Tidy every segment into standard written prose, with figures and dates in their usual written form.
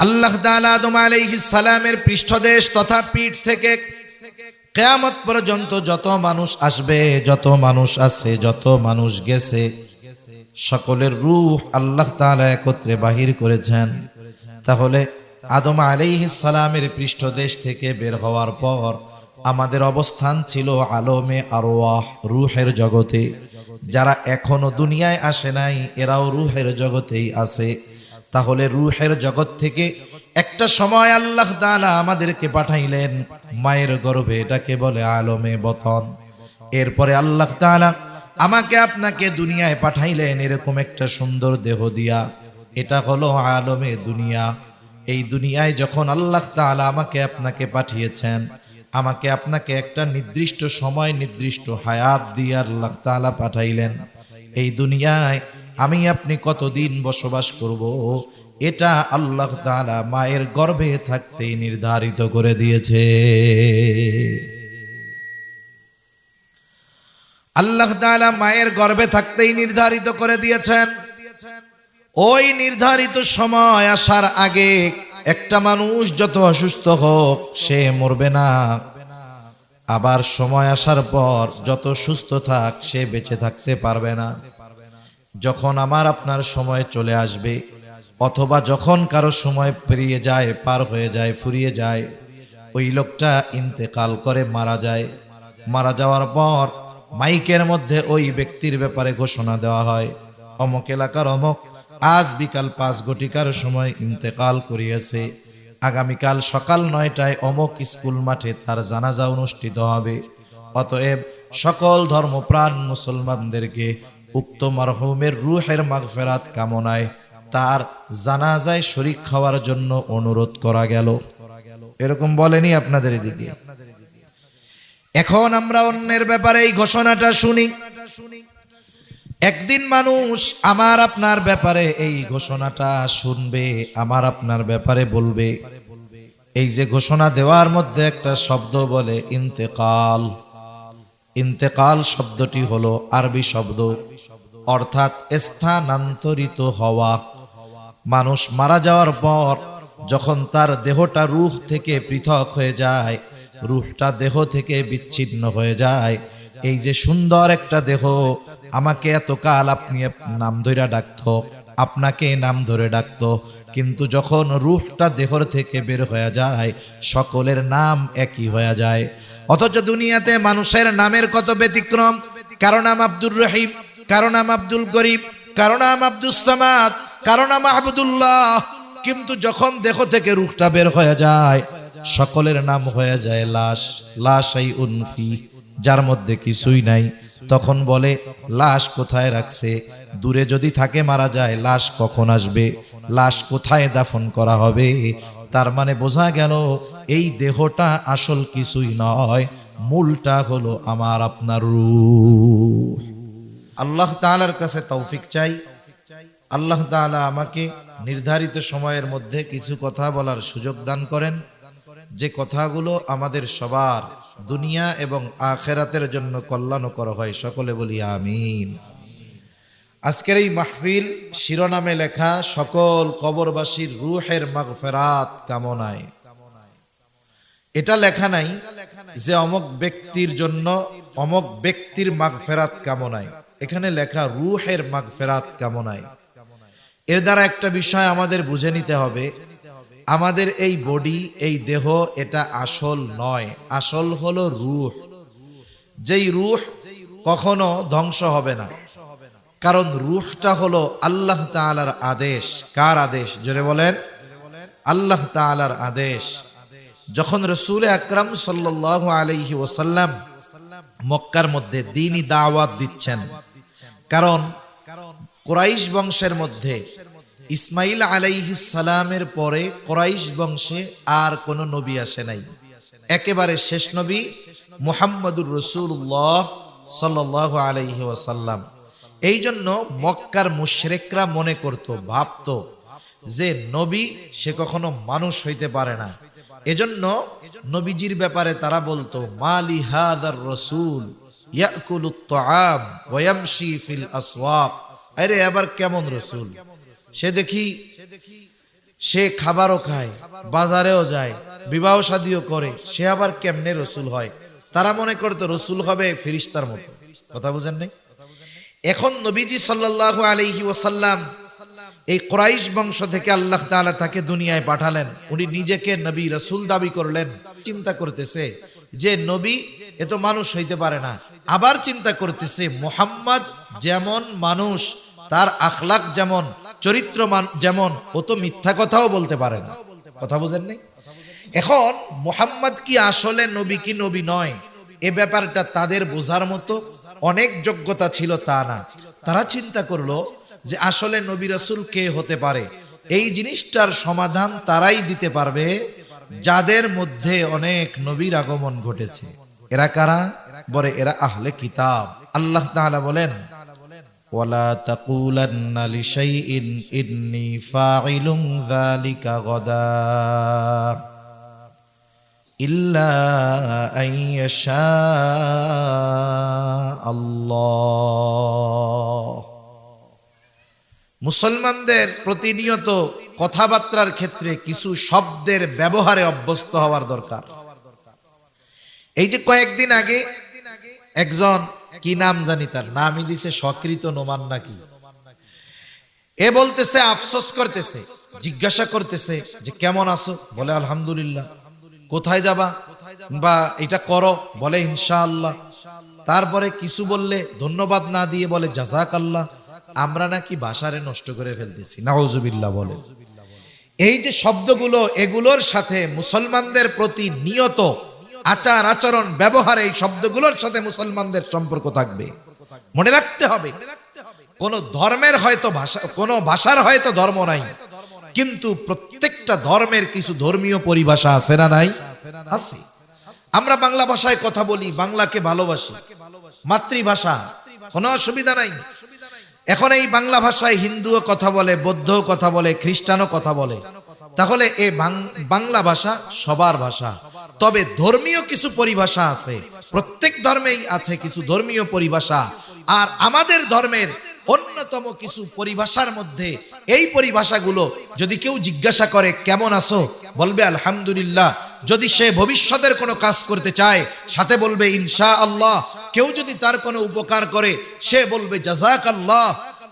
আল্লাহ তাআলা আদম আলাইহিস সালামের পৃষ্ঠদেশ তথা পিঠ থেকে কিয়ামত পর্যন্ত যত মানুষ আসবে, যত মানুষ আছে, যত মানুষ গেছে, সকলের রূহ আল্লাহ তাআলা একত্রে বাহির করেছেন। তাহলে আদম আলাইহিস সালামের পৃষ্ঠদেশ থেকে বের হওয়ার পর আমাদের অবস্থান ছিল আলমে আরওয়াহ, রূহের জগতে। যারা এখনো দুনিয়ায় আসে নাই এরাও রূহের জগতেই আছে। তাহলে রূহের জগৎ থেকে একটা সময় আল্লাহ তাআলা আমাদেরকে পাঠাইলেন মায়ের গর্ভে, এটাকে বলে আলমে বতন। এরপরে আল্লাহ তাআলা আমাকে আপনাকে দুনিয়ায় পাঠাইলেন এরকম একটা সুন্দর দেহ দিয়া, এটা হলো আলমে দুনিয়া। এই দুনিয়ায় যখন আল্লাহ তাআলা আমাকে আপনাকে পাঠিয়েছেন, আমাকে আপনাকে একটা নির্দিষ্ট সময় নির্দিষ্ট হায়াত দিয়ে আল্লাহ তাআলা পাঠাইলেন। এই দুনিয়ায় আমি আপনি কতদিন বসবাস করব এটা আল্লাহ তাআলা মায়ের গর্ভে থাকতেই নির্ধারিত করে দিয়েছে। আল্লাহ তাআলা মায়ের গর্ভে থাকতেই নির্ধারিত করে দিয়েছেন। ওই নির্ধারিত সময় আসার আগে একটা মানুষ যত অসুস্থ হোক সে মরবে না, আবার সময় আসার পর যত সুস্থ থাক সে বেঁচে থাকতে পারবে না। যখন আমার আপনার সময় চলে আসবে অথবা যখন কারো সময় পেরিয়ে যায়, পার হয়ে যায়, ফুরিয়ে যায়, ওই লোকটা ইন্তেকাল করে মারা যায়। মারা যাওয়ার পর মাইকের মধ্যে ওই ব্যক্তির ব্যাপারে ঘোষণা দেওয়া হয়, অমুক এলাকার অমুক আজ বিকাল 5 ঘটিকার সময় ইন্তেকাল করিয়েছে। আগামীকাল সকাল 9টায় অমুক স্কুল মাঠে তার জানাজা অনুষ্ঠিত হবে। অতএব সকল ধর্মপ্রাণ মুসলমানদেরকে উক্ত মারহুমের রূহের মাগফিরাত কামনায় তার জানাজায় শরীক হওয়ার জন্য অনুরোধ করা গেল। এরকম বলেনি আপনাদের এদিকে? এখন আমরা অন্যের ব্যাপারে এই ঘোষণাটা শুনি। একদিন মানুষ আমার আপনার ব্যাপারে এই ঘোষণাটা শুনবে, আমার আপনার ব্যাপারে বলবে। এই যে ঘোষণা দেওয়ার মধ্যে একটা শব্দ বলে ইন্তেকাল। ইন্তেকাল শব্দটি হলো আরবি শব্দ, অর্থাৎ স্থানান্তরিত হওয়া। মানুষ মারা যাওয়ার পর যখন তার দেহটা রূহ থেকে পৃথক হয়ে যায়, রূহটা দেহ থেকে বিচ্ছিন্ন হয়ে যায়, এই যে সুন্দর একটা দেহ, আমাকে এতকাল আপনি নাম ধরে ডাকতো, আপনাকে নাম ধরে ডাকতো, কিন্তু যখন রূহটা দেহর থেকে বের হয়ে যায় সকলের নাম একই হয়ে যায়। অথচ দুনিয়াতে মানুষের নামের কত ব্যতিক্রম। কারো নাম আব্দুর রহিম, কারো নাম আব্দুল গরিব, কারো নাম আব্দুস সামাদ, কারো নাম আহমদুল্লাহ, কিন্তু যখন দেহ থেকে রূহটা বের হয়ে যায় সকলের নাম হয়ে যায় লাশ। লাশাই উনফি, যার মধ্যে কিছুই নাই। তখন বলে লাশ কোথায় রাখছে? দূরে যদি থাকে মারা যায়, লাশ কখন আসবে, লাশ কোথায় দাফন করা হবে? তার মানে বোঝা গেল এই দেহটা আসল কিছুই নয়, মূলটা হলো আমার আপনার রূহ। আল্লাহ তাআলার কাছে তৌফিক চাই, আল্লাহ তাআলা আমাকে নির্ধারিত সময়ের মধ্যে কিছু কথা বলার সুযোগ দান করেন, যে কথাগুলো আমাদের সবার দুনিয়া এবং আখিরাতের জন্য কল্যাণকর হয়। সকলে বলি আমিন। আজকের এই মাহফিল শিরোনামে লেখা সকল কবরবাসীর রূহের মাগফিরাত কামনায়। এটা লেখা নাই যে অমুক ব্যক্তির জন্য অমুক ব্যক্তির মাগফিরাত কামনায়, এখানে লেখা রূহের মাগফিরাত কামনায়। এর দ্বারা একটা বিষয় আমাদের বুঝে নিতে হবে, আমাদের এই বডি, এই দেহ, এটা আসল নয়, আসল হলো রূহ। যেই রূহ কখনো ধ্বংস হবে না, কারণ রূহটা হলো আল্লাহ তাআলার আদেশ। কার আদেশ? জোরে বলেন, আল্লাহ তাআলার আদেশ। যখন রাসূল আকরাম সাল্লাল্লাহু আলাইহি ওয়াসাল্লাম মক্কার মধ্যে দ্বীনি দাওয়াত দিচ্ছেন, কারণ কুরাইশ বংশের মধ্যে ইসমাইল আলাইহিস সালামের পরে কুরাইশ বংশে আর কোনো নবী আসে নাই। একেবারে শেষ নবী মুহাম্মদুর রাসূলুল্লাহ সাল্লাল্লাহু আলাইহি ওয়াসাল্লাম। এই জন্য মক্কার মুশরিকরা মনে করত, ভাবত যে নবী সে কখনো মানুষ হইতে পারে না। এজন্য নবীজির ব্যাপারে তারা বলতো মালি হাদার রাসূল ইয়াকুলুত তাআম ওয়া ইয়ামশি ফিল আসওয়াক। আরে আবার কেমন রাসূল, সে দেখি সে খাবারও খায়, বাজারেও যায়, বিবাহ শাদীও করে, সে আবার কেমনে রসুল হয়? তারা মনে করতো রসুল হবে ফেরেশতার মতো। কথা বুঝেন নাই? এখন নবীজি সাল্লাল্লাহু আলাইহি ওয়াসাল্লাম এই কুরাইশ বংশ থেকে আল্লাহ তাআলা তাকে দুনিয়ায় পাঠালেন। উনি নিজেকে নবী রাসূল দাবি করলেন। চিন্তা করতেছে যে নবী এ তো মানুষ হইতে পারে না। আবার চিন্তা করতেছে মুহাম্মদ যেমন মানুষ, তার আখলাক যেমন, চরিত্র যেমন, ও তো মিথ্যা কথাও বলতে পারে না। কথা বুঝেন নাই? এখন মুহাম্মদ কি আসলে নবী কি নবী নয়, এ ব্যাপারটা তাদের বোঝার মতো অনেক যোগ্যতা ছিল তা না। তারা চিন্তা করলো যে আসলে নবী রাসূল কে হতে পারে। এই জিনিসটার সমাধান তারাই দিতে পারবে যাদের মধ্যে অনেক নবীর আগমন ঘটেছে। এরা কারা? বলে এরা আহলে কিতাব। আল্লাহ তাআলা বলেন, ওয়ালা তাকুলান্না লিশাইইন ইন্নী ফাইলুন যালিকা গাদা ইল্লা আইয়াশা আল্লাহ। মুসলমানদের প্রতিনিয়ত কথাবার্তার ক্ষেত্রে কিছু শব্দের ব্যবহারে অভ্যস্ত হওয়ার দরকার। এই যে কয়েকদিন আগে একজন, কি নাম জানি, তার নামই দিছে সকৃত নোমান নাকি, এ বলতেছে, আফসোস করতেছে, জিজ্ঞাসা করতেছে যে কেমন আছো? বলে আলহামদুলিল্লাহ। কোথায় যাবা? বা এটা করো? বলে ইনশাআল্লাহ। তারপরে কিছু বললে ধন্যবাদ না দিয়ে বলে জাযাকাল্লাহ। আমরা নাকি ভাষারে নষ্ট করে ফেলতেছি, নাউজুবিল্লাহ বলে। এই যে শব্দগুলো, এগুলোর সাথে মুসলমানদের প্রতি নিয়ত আচার আচরণ ব্যবহার, এই শব্দগুলোর সাথে মুসলমানদের সম্পর্ক থাকবে। মনে রাখতে হবে, কোন ধর্মের হয়তো ভাষা, কোন ভাষার হয়তো ধর্ম নাই, কিন্তু প্রত্যেকটা ধর্মের কিছু ধর্মীয় পরিভাষা আছে না নাই? আছে। আমরা বাংলা ভাষায় কথা বলি, বাংলাকে ভালোবাসি, মাতৃভাষা, কোনো অসুবিধা নাই। এখন এই বাংলা ভাষায় হিন্দুও কথা বলে, বৌদ্ধও কথা বলে, খ্রিস্টানও কথা বলে। তাহলে এই বাংলা ভাষা সবার ভাষা, তবে ধর্মীয় কিছু পরিভাষা আছে। প্রত্যেক ধর্মেই আছে কিছু ধর্মীয় পরিভাষা। আর আমাদের ধর্মের অন্যতম কিছু পরিভাষার মধ্যে এই পরিভাষাগুলো, যদি কেউ জিজ্ঞাসা করে কেমন আছো, বলবে আলহামদুলিল্লাহ। যদি সে ভবিষ্যতের কোনো কাজ করতে চায়, সাথে বলবে ইনশাআল্লাহ। কেউ যদি তার কোনো উপকার করে, সে বলবে জাযাকাল্লাহ।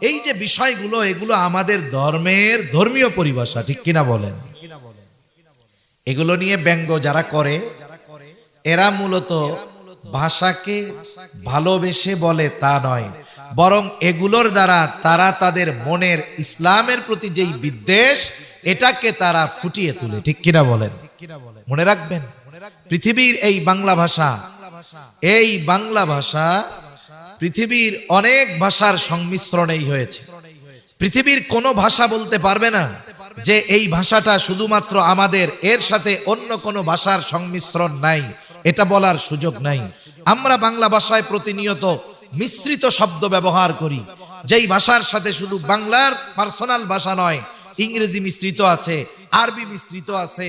এই যে বিষয়গুলো, এগুলো আমাদের ধর্মের ধর্মীয় পরিভাষা, ঠিক কিনা বলেন? এগুলো নিয়ে ব্যঙ্গ যারা করে, এরা মূলত ভাষাকে ভালোবেসে বলে তা নয়, বরং এগুলোর দ্বারা তারা তাদের মনের ইসলামের প্রতি যেই বিদ্বেষ, এটাকে তারা ফুটিয়ে তোলে, ঠিক কিনা বলেন? মনে রাখবেন, পৃথিবীর এই বাংলা ভাষা, এই বাংলা ভাষা পৃথিবীর অনেক ভাষার সংমিশ্রণেই হয়েছে। পৃথিবীর কোনো ভাষা বলতে পারবে না যে এই ভাষাটা শুধুমাত্র আমাদের, এর সাথে অন্য কোনো ভাষার সংমিশ্রণ নাই, এটা বলার সুযোগ নাই। আমরা বাংলা ভাষায় প্রতিনিয়ত মিশ্রিত শব্দ ব্যবহার করি, যেই ভাষার সাথে শুধু বাংলার পার্সোনাল ভাষা নয়, ইংরেজি মিশ্রিত আছে, আরবি মিশ্রিত আছে,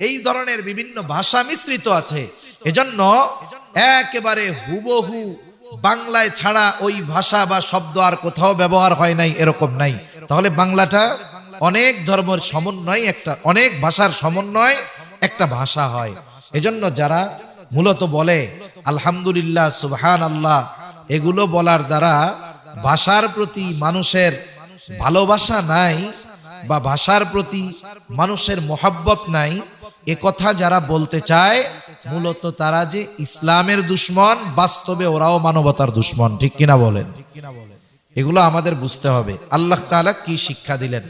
এই ধরনের বিভিন্ন ভাষা মিশ্রিত আছে। এজন্য একেবারে হুবহু বাংলায় ছাড়া ওই ভাষা বা শব্দ আর কোথাও ব্যবহার হয় নাই, এরকম নাই। তাহলে বাংলাটা অনেক ধর্মের সমন্বয়, একটা অনেক ভাষার সমন্বয় একটা ভাষা হয়। এজন্য যারা মূলত বলে আলহামদুলিল্লাহ, সুবহানাল্লাহ, এগুলো বলার দ্বারা ভাষার প্রতি মানুষের ভালোবাসা নাই বা ভাষার প্রতি মানুষের মহব্বত নাই, এ কথা যারা বলতে চায়, মূলত তারা যে ইসলামের দুশমন, বাস্তবে ওরাও মানবতার দুশমন, ঠিক কিনা বলেন? এগুলো আমাদের বুঝতে হবে। আল্লাহ তাআলা কি শিক্ষা দিলেন?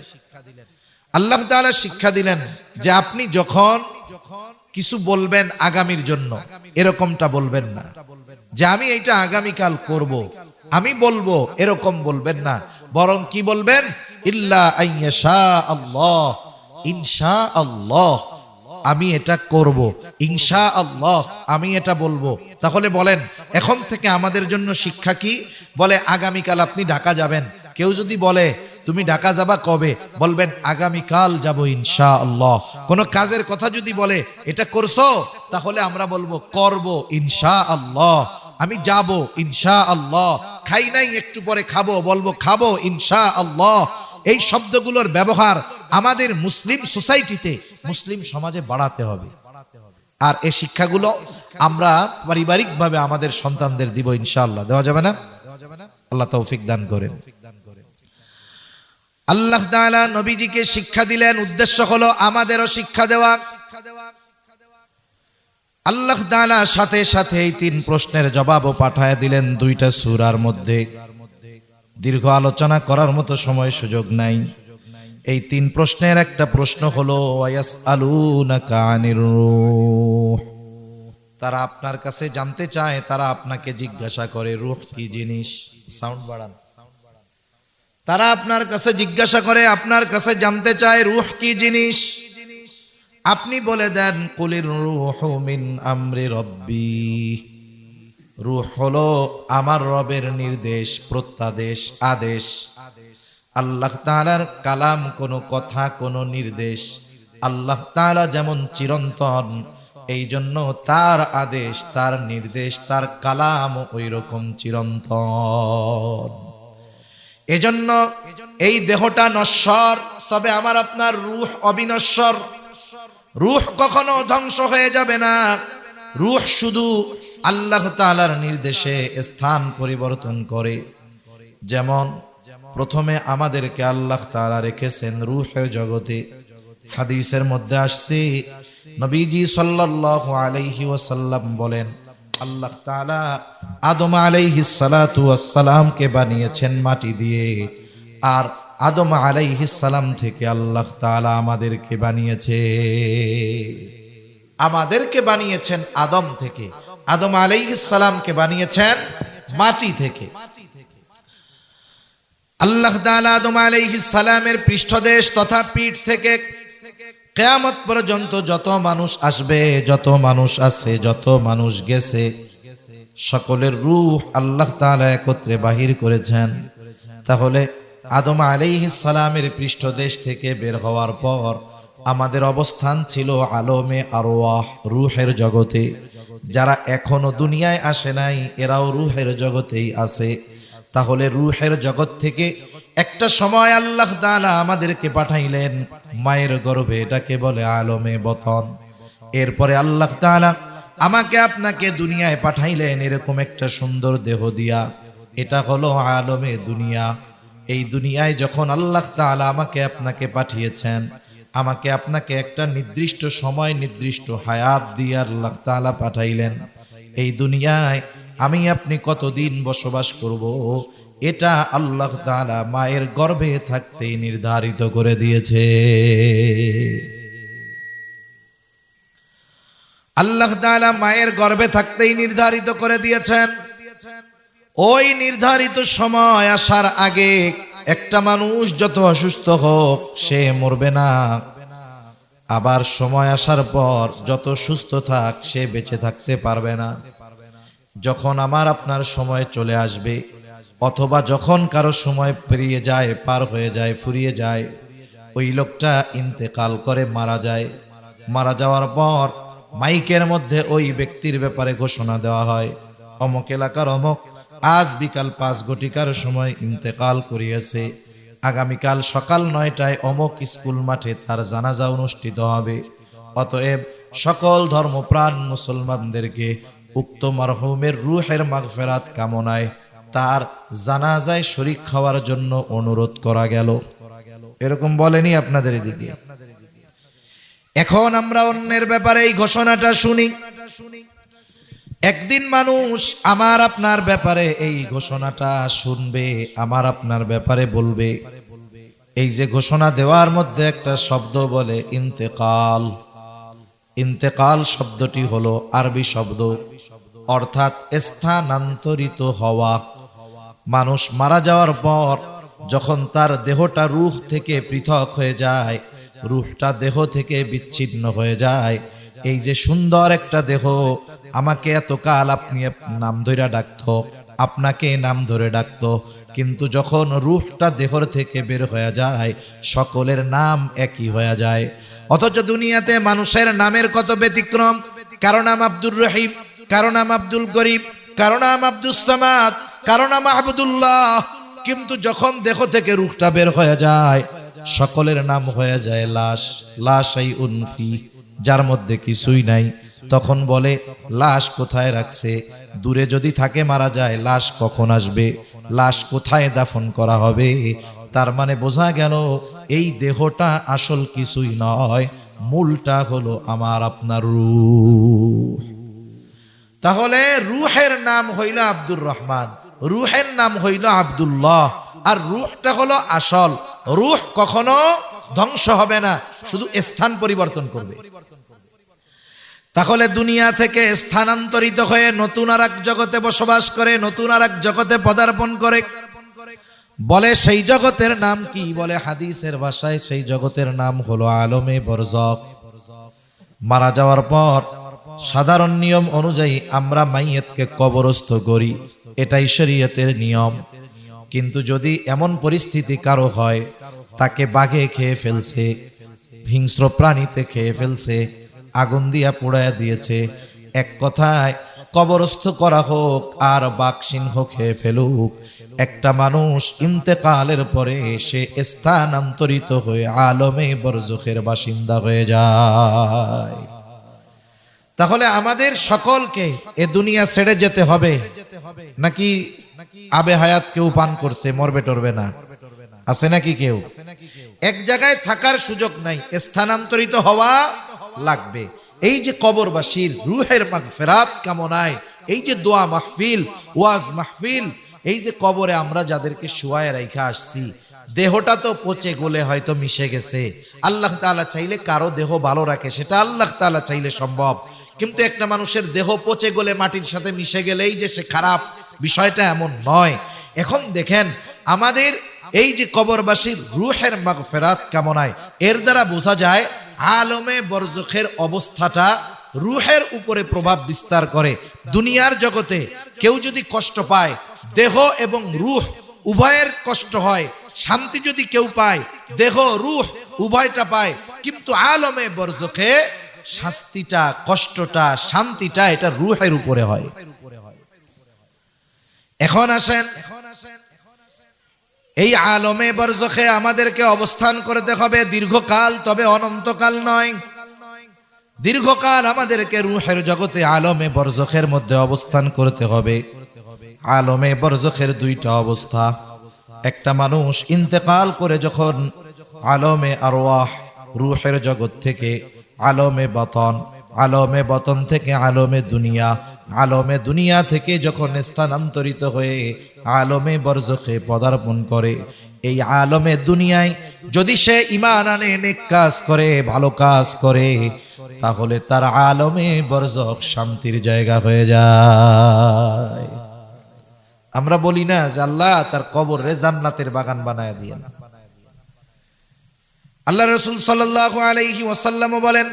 আল্লাহ তাআলা শিক্ষা দিলেন যে আপনি যখন কিছু বলবেন আগামীর জন্য, এরকমটা বলবেন না যে আমি এইটা আগামীকাল করব, আমি বলবো, এরকম বলবেন না। বরং কি বলবেন? ইল্লা আইয়াশা আল্লাহ, ইনশাআল্লাহ আমি এটা করব, ইনশাআল্লাহ আমি এটা বলবো। তাহলে বলেন, এখন থেকে আমাদের জন্য শিক্ষা কি? বলে আগামীকাল আপনি ঢাকা যাবেন। কেউ যদি বলে তুমি ঢাকা যাবা কবে, বলবেন আগামীকাল যাব ইনশাআল্লাহ। কোন কাজের কথা যদি বলে এটা করছো, তাহলে আমরা বলবো করব ইনশাআল্লাহ, আমি যাব ইনশাআল্লাহ। খাই নাই, একটু পরে খাবো, বলবো খাবো ইনশাআল্লাহ। এই শব্দগুলোর ব্যবহার আমাদের মুসলিম সোসাইটিতে, মুসলিম সমাজে বাড়াতে হবে। আর এই শিক্ষাগুলো আমরা পারিবারিকভাবে আমাদের সন্তানদের দিব ইনশাআল্লাহ। দেওয়া যাবে না? আল্লাহ তৌফিক দান করেন। আল্লাহ তাআলা নবীজিকে শিক্ষা দিলেন, উদ্দেশ্য হলো আমাদেরও শিক্ষা দেওয়া। আল্লাহ তাআলা সাথে সাথে এই 3 প্রশ্নের জবাবও পাঠায় দিলেন 2টা সূরার মধ্যে। দীর্ঘ আলোচনা করার মতো সময় সুযোগ নাই। এই 3 প্রশ্নের একটা প্রশ্ন হলো ওয়ায়াসআলুনাকা আনির রূহ। তারা আপনার কাছে জানতে চায়, তারা আপনাকে জিজ্ঞাসা করে রূহ কি জিনিস। সাউন্ড বাড়ান। তারা আপনার কাছে জিজ্ঞাসা করে, আপনার কাছে জানতে চায় রূহ কি জিনিস। আপনি বলে দেন কুলির রূহু মিন আমরি রব্বি। রূহ হলো আমার রবের নির্দেশ, প্রত্যাদেশ, আদেশ। আল্লাহ তাআলার কালাম, কোনো কথা, কোনো নির্দেশ। আল্লাহ তাআলা যেমন চিরন্তন, এই জন্য তার আদেশ, তার নির্দেশ, তার কালাম ওই রকম চিরন্তন। এজন্য এই দেহটা নশ্বর, তবে আমার আপনার রূহ অবিনশ্বর। রূহ কখনো ধ্বংস হয়ে যাবে না। রূহ শুধু আল্লাহ তাআলার নির্দেশে স্থান পরিবর্তন করে। যেমন প্রথমে আমাদেরকে আল্লাহ তাআলা রেখেছেন রূহের জগতে। হাদিসের মধ্যে আসছে, নবীজি সাল্লাল্লাহু আলাইহি ওয়াসাল্লাম বলেন, আল্লাহ তাআলা আদম আলাইহিস সালাতু ওয়াস সালামকে বানিয়েছেন মাটি দিয়ে, আর আদম আলাইহিস সালাম থেকে আল্লাহ তাআলা আমাদেরকে বানিয়েছেন আদম থেকে। আদম আলাইহিস সালামকে বানিয়েছেন মাটি থেকে। আল্লাহ তাআলা আদম আলাইহিস সালামের পৃষ্ঠদেশ তথা পিঠ থেকে কিয়ামত পর্যন্ত যত মানুষ আসবে, যত মানুষ আছে, যত মানুষ গেছে, সকলের রূহ আল্লাহ তাআলা একত্রে বাহির করেছেন। তাহলে আদম আলাইহিস সালামের পৃষ্ঠদেশ থেকে বের হওয়ার পর আমাদের অবস্থান ছিল আলমে আরওয়াহ, রূহের জগতে। যারা এখনো দুনিয়ায় আসে নাই, এরাও রূহের জগতেই আছে। তাহলে রূহের জগৎ থেকে একটা সময় আল্লাহ তাআলা আমাদেরকে পাঠাইলেন মায়ের গর্ভে, এটাকে বলে আলমে বতন। এরপরে আল্লাহ তাআলা আমাকে আপনাকে দুনিয়ায় পাঠাইলেন এরকম একটা সুন্দর দেহ দিয়া, এটা হলো আলমে দুনিয়া। এই দুনিয়ায় যখন আল্লাহ তাআলা আমাকে আপনাকে পাঠিয়েছেন, আমাকে আপনাকে একটা নির্দিষ্ট সময়, নির্দিষ্ট হায়াত দিয়ে আল্লাহ তাআলা পাঠাইলেন। এই দুনিয়ায় আমি আপনি কতদিন বসবাস করব, এটা আল্লাহ তাআলা মায়ের গর্ভে থাকতেই নির্ধারিত করে দিয়েছে। আল্লাহ তাআলা মায়ের গর্ভে থাকতেই নির্ধারিত করে দিয়েছেন। ওই নির্ধারিত সময় আসার আগে একটা মানুষ যত অসুস্থ হোক সে মরবে না, আবার সময় আসার পর যত সুস্থ থাক সে বেঁচে থাকতে পারবে না। যখন আমার আপনার সময় চলে আসবে, অথবা যখন কারো সময় পেরিয়ে যায়, পার হয়ে যায়, ফুরিয়ে যায়, ওই লোকটা ইন্তেকাল করে, মারা যায়। মারা যাওয়ার পর মাইকের মধ্যে ওই ব্যক্তির ব্যাপারে ঘোষণা দেওয়া হয়, অমুক এলাকার অমুক আজ বিকাল 5 ঘটিকার সময় ইন্তেকাল করিয়েছে। আগামীকাল সকাল 9টায় অমুক স্কুল মাঠে তার জানাজা অনুষ্ঠিত হবে। অতএব সকল ধর্মপ্রাণ মুসলমানদেরকে উক্ত মারহুমের রূহের মাগফিরাত কামনায় তার জানাজায় শরীক হওয়ার জন্য অনুরোধ করা গেল। এরকম বলেনি আপনাদের এদিকে? এখন আমরা অন্যের ব্যাপারে এই ঘোষণাটা শুনি। একদিন মানুষ আমার আপনার ব্যাপারে এই ঘোষণাটা শুনবে, আমার আপনার ব্যাপারে বলবে। এই যে ঘোষণা দেওয়ার মধ্যে একটা শব্দ বলে ইন্তেকাল। ইন্তেকাল শব্দটি হলো আরবি শব্দ, অর্থাৎ স্থানান্তরিত হওয়া। মানুষ মারা যাওয়ার পর যখন তার দেহটা রূহ থেকে পৃথক হয়ে যায়, রূহটা দেহ থেকে বিচ্ছিন্ন হয়ে যায়, এই যে সুন্দর একটা দেহ, আমাকে এতকাল আপনি নাম ধরে ডাকতো, আপনাকে নাম ধরে ডাকতো, কিন্তু যখন রূহটা দেহর থেকে বের হয়ে যায় সকলের নাম একই হয়ে যায়। অথচ দুনিয়াতে মানুষের নামের কত ব্যতিক্রম। কারো নাম আব্দুর রহিম, কারো নাম আব্দুল গরিব, কারো নাম আব্দুস সামাদ, কারো নাম আবদুল্লাহ, কিন্তু যখন দেহ থেকে রূহটা বের হয়ে যায় সকলের নাম হয়ে যায় লাশ। লাশাই উনফি, যার মধ্যে কিছুই নাই। তখন বলে লাশ কোথায় রাখছে? দূরে যদি থাকে মারা যায়, লাশ কখন আসবে, লাশ কোথায় দাফন করা হবে? তার মানে বোঝা গেল এই দেহটা আসল কিছুই নয়, মূলটা হলো আমার আপনার রূহ। তাহলে রুহের নাম হইল আব্দুর রহমান, রুহের নাম হইল আব্দুল্লাহ, আর রুহটা হলো আসল। রুহ কখনো ধ্বংস হবে না, শুধু স্থান পরিবর্তন করবে। তাহলে দুনিয়া থেকে স্থানান্তরিত হয়ে নতুন আর এক জগতে বসবাস করে, নতুন আর এক জগতে পদার্পণ করে। বলে সেই জগতের নাম কি? বলে হাদিসের ভাষায় সেই জগতের নাম হলো আলমে বরজখ। মারা যাওয়ার পর সাধারণ নিয়ম অনুযায়ী আমরা মাইয়েতকে কবরস্থ করি, এটাই শরীয়তের নিয়ম। কিন্তু যদি এমন পরিস্থিতি কারো হয়, তাকে বাঘে খেয়ে ফেলছে, হিংস্র প্রাণীতে খেয়ে ফেলছে, আগুন দিয়া পোড়ায়া দিয়েছে, এক কথায় কবরস্থ করা হোক আর বাঘ সিংহ খেয়ে ফেলুক, একটা মানুষ ইন্তেকালের পরে সে স্থানান্তরিত হয়ে আলমে বরজখের বাসিন্দা হয়ে যায়। তাহলে আমাদের সকলকে এ দুনিয়া ছেড়ে যেতে হবে, নাকি আবে হায়াত কেউ পান করছে মরবে টরবে না? আছে নাকি কেউ? এক জায়গায় থাকার সুযোগ নাই, স্থানান্তরিত হওয়া লাগবে। এই যে কবরবাসীর রুহের মাগফিরাত কামনায় এই যে দোয়া মাহফিল, ওয়াজ মাহফিল, এই যে কবরে আমরা যাদেরকে শুয়ায় রাইখা আসছি, দেহটা তো পচে গলে হয়তো মিশে গেছে। আল্লাহ তাআলা চাইলে কারো দেহ ভালো রাখে, সেটা আল্লাহ তাআলা চাইলে সম্ভব। কিন্তু একটা মানুষের দেহ পচে গলে মাটির সাথে মিশে গেলেই যে সে খারাপ, বিষয়টা এমন নয়। এখন দেখেন আমাদের এই যে কবরবাসীর রুহের মাগফিরাত কামনায়, এর দ্বারা বোঝা যায় আলমে বরজখের অবস্থাটা রুহের উপরে প্রভাব বিস্তার করে। দুনিয়ার জগতে কেউ যদি কষ্ট পায়, দেহ এবং রুহ উভয়ের কষ্ট হয়। শান্তি যদি কেউ পায়, দেহ রুহ উভয়টা পায়। কিন্তু আলমে বরজখে শাস্তিটা, কষ্টটা, শান্তিটা এটা রুহের উপরে হয়। এখন আসেন, এই আলমে বরজখে আমাদেরকে অবস্থান করতে হবে দীর্ঘকাল, তবে অনন্তকাল নয়। দীর্ঘকাল আমাদেরকে রুহের জগতে আলমে বরজখের মধ্যে অবস্থান করতে হবে। আলমে বরজখের দুইটা অবস্থা। একটা মানুষ ইন্তেকাল করে যখন আলমে আরওয়াহ রুহের জগৎ থেকে আলমে বাতন, আলমে বাতন থেকে আলমে দুনিয়া, আলমে দুনিয়া থেকে যখন স্থানান্তরিত হয়ে আলমে বরজখে পদার্পণ করে, এই আলমে দুনিয়ায় যদি সে ঈমান আনে, নেক কাজ করে, ভালো কাজ করে, তাহলে তার আলমে বরজখ শান্তির জায়গা হয়ে যায়। আমরা বলি না যে আল্লাহ তার কবরে জান্নাতের বাগান বানায় দিয়েন। আল্লাহ রাসূল সাল্লাল্লাহু আলাইহি ওয়াসাল্লাম বলেন,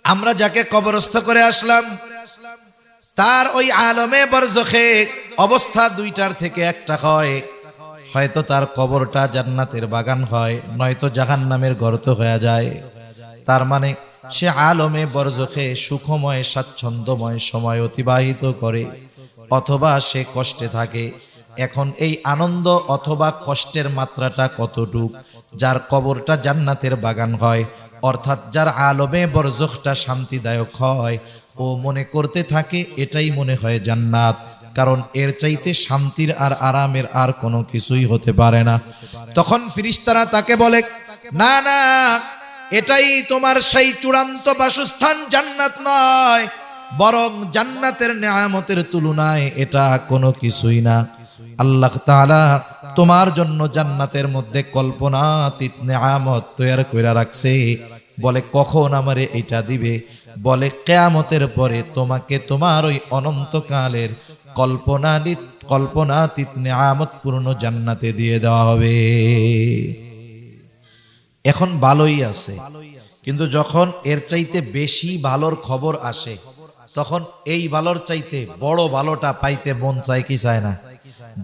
আমরা যাকে কবরস্থ করে আসলাম তার ওই আলমে বরজখে অবস্থা দুইটার থেকে একটা হয়। হয়তো তার কবরটা জান্নাতের বাগান হয়, নয়তো জাহান্নামের গর্ত হয়ে যায়। তার মানে সে আলমে বরজখে সুখময় স্বাচ্ছন্দ্যময় সময় অতিবাহিত করে, অথবা সে কষ্টে থাকে। এখন এই আনন্দ অথবা কষ্টের মাত্রাটা কতটুক? যার কবরটা জান্নাতের বাগান হয়, অর্থাৎ যার আলমে বরজখটা শান্তিদায়ক হয়, ও মনে করতে থাকে এটাই মনে হয় জান্নাত, কারণ এর চাইতে শান্তির আর আরামের আর কোনো কিছুই হতে পারে না। তখন ফেরেশতারা তাকে বলে, না না, এটাই তোমার সেই চূড়ান্ত বাসস্থান, জান্নাত নয়, বরং জান্নাতের নেয়ামতের তুলনায় এটা কোনো কিছুই না। আল্লাহ তাআলা তোমার জন্য জান্নাতের মধ্যে কল্পনাতীত নেয়ামত তৈরি করে রাখছে। বলে কখন আমারে এটা দিবে? বলে কিয়ামতের পরে তোমাকে তোমার ওই অনন্তকালের কল্পনাতীত নেয়ামত পূর্ণ জান্নাতে দিয়ে দেওয়া হবে। এখন ভালোই আছে, কিন্তু যখন এর চাইতে বেশি ভালোর খবর আসে, তখন এই ভালোর চাইতে বড় ভালোটা পাইতে মন চায় কি চায় না?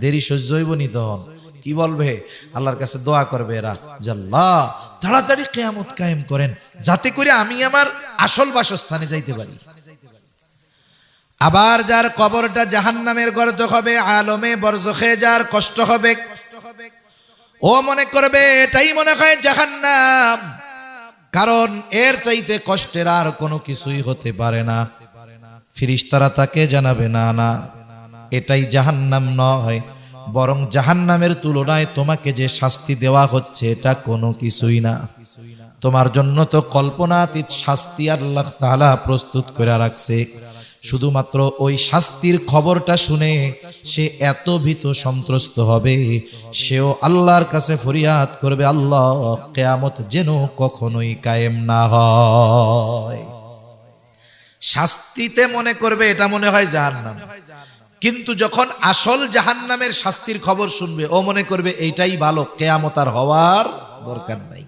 দেরি সহ্য হইব নি? তখন কি বলবে? আল্লাহর কাছে দোয়া করবে এরা, যে আল্লাহ তাড়াতাড়ি কিয়ামত কায়েম করেন, যাতে করে আমি আমার আসল বাসস্থানে যাইতে পারি। আবার যার কবরটা জাহান্নামের গর্ত হবে, আলমে বরজখে যার কষ্ট হবে, ও মনে করবে এটাই মনে হয় জাহান্নাম, কারণ এর চাইতে কষ্টের আর কোনো কিছুই হতে পারে না। ফেরেশতারা তাকে জানাবে, না না, এটাই জাহান্নাম নয়, বরং জাহান্নামের তুলনায় তোমাকে যে শাস্তি দেওয়া হচ্ছে এটা কোনো কিছুই না। তোমার জন্য তো কল্পনাতীত শাস্তি আল্লাহ তাআলা প্রস্তুত করে রাখছে। শুধুমাত্র ওই শাস্তির খবরটা শুনে সে এত ভীত সন্ত্রস্ত হবে, সেও আল্লাহর কাছে ফরিয়াদ করবে, আল্লাহ কিয়ামত যেন কখনোই কায়েম না হয়। শাস্তিতে মনে করবে এটা মনে হয় জাহান্নাম, কিন্তু যখন আসল জাহান্নামের শাস্তির খবর শুনবে ও মনে করবে এইটাই ভালো, কিয়ামত আর হওয়ার দরকার নাই।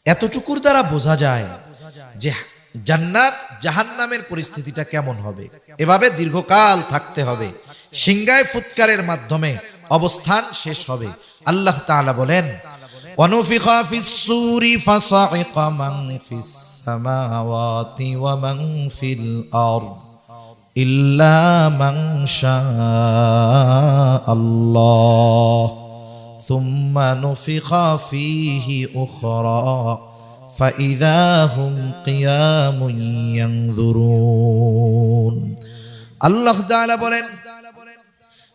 এতটুকুর দ্বারা বোঝা যায় যে জান্নাত জাহান্নামের পরিস্থিতিটা কেমন হবে। এভাবে দীর্ঘকাল থাকতে হবে, সিংহায় ফুৎকারের মাধ্যমে অবস্থান শেষ হবে। আল্লাহ তাআলা বলেন, ওয়ানুফিখা ফিস-সূরি ফাসাইকা মান ফিস-সামাওয়াতি ওয়া মান ফিল আরদ ইল্লা মান শাআল্লাহ সুম্মা নুফিখা ফীহি উখরা ফাইযা হুম কিয়ামুন ইয়ানযুরুন। আল্লাহ তাআলা বলেন,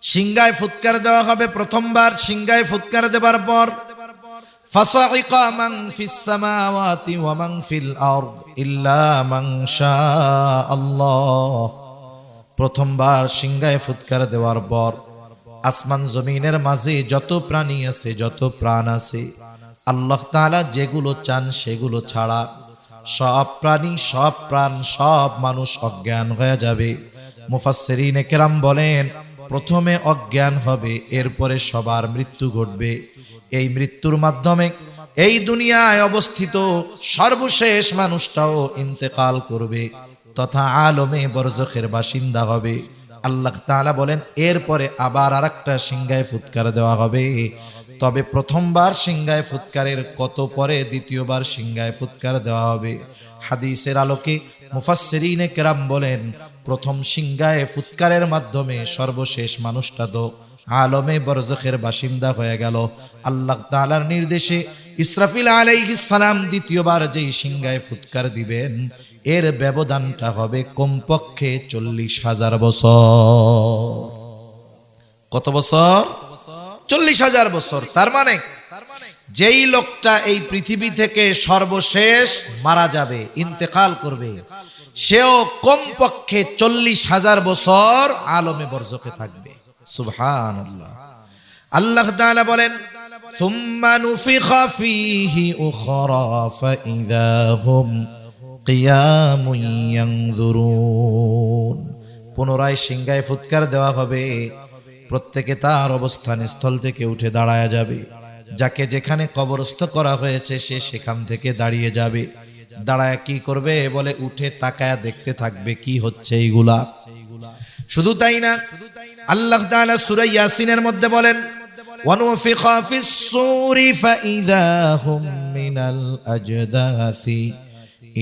সিংহায় ফুৎকার দেওয়া হবে। প্রথমবার সিংহায় ফুৎকার দেবার পর ফাসাইকা মান ফিস সামাওয়াতি ওয়া মান ফিল আরদ ইল্লা মান শাআল্লাহ। প্রথমবার সিংহায় ফুৎকার দেওয়ার পর আসমান জমিনের মাঝে যত প্রাণী আছে, যত প্রাণ আছে, আল্লাহ তাআলা যেগুলো চান সেগুলো ছাড়া সব প্রাণী, সব প্রাণ, সব মানুষ অজ্ঞান হয়ে যাবে। মুফাসসিরিনে কেরাম বলেন, প্রথমে অজ্ঞান হবে, এরপরে সবার মৃত্যু ঘটবে। এই মৃত্যুর মাধ্যমে এই দুনিয়ায় অবস্থিত সর্বশেষ মানুষটাও ইন্তেকাল করবে তথা আলমে বরজখের বাসিন্দা হবে। আল্লাহ তাআলা বলেন, এরপরে আবার আরেকটা সিংহায় ফুৎকার দেওয়া হবে। তবে প্রথমবার সিংহায় ফুৎকারের কত পরে দ্বিতীয়বার সিংহায় ফুৎকার দেওয়া হবে। হাদিসের আলোকে মুফাসসিরিনে কেরাম বলেন, প্রথম সিংহায় ফুৎকারের মাধ্যমে সর্বশেষ মানুষটা তো আলমে বরজখের বাসিন্দা হয়ে গেল। আল্লাহ তাআলার নির্দেশে ইসরাফিল আলাইহিস সালাম দ্বিতীয়বার যেই সিংহায় ফুৎকার দিবেন, এর ব্যবধানটা হবে কমপক্ষে 40,000 বছর। কত বছর? 40,000 বছর। তার মানে যেই লোকটা এই পৃথিবী থেকে সর্বশেষ মারা যাবে, ইন্তেকাল করবে, সেও কমপক্ষে 40,000 বছর আলমে বরজখে থাকবে। সুবহানাল্লাহ। আল্লাহ তাআলা বলেন, সুম্মা নুফিখা ফীহি উখরা ফাইযা হুম কিয়ামুন ইয়ানযুরুন। পুনরায় সিংহায় ফুৎকার দেওয়া হবে। প্রত্যেকে তার অবস্থান স্থল থেকে উঠে দাঁড়ায়া যাবে। যাকে যেখানে কবরস্থ করা হয়েছে সে সেখান থেকে দাঁড়িয়ে যাবে। দাঁড়ায় কি করবে? বলে উঠে তাকায়া দেখতে থাকবে কি হচ্ছে এইগুলা। শুধু তাই না, আল্লাহ তাআলা সূরা ইয়াসিনের মধ্যে বলেন, ওয়ানুফিখা ফিস-সূরি ফাইযা হুম মিনাল আজদাসি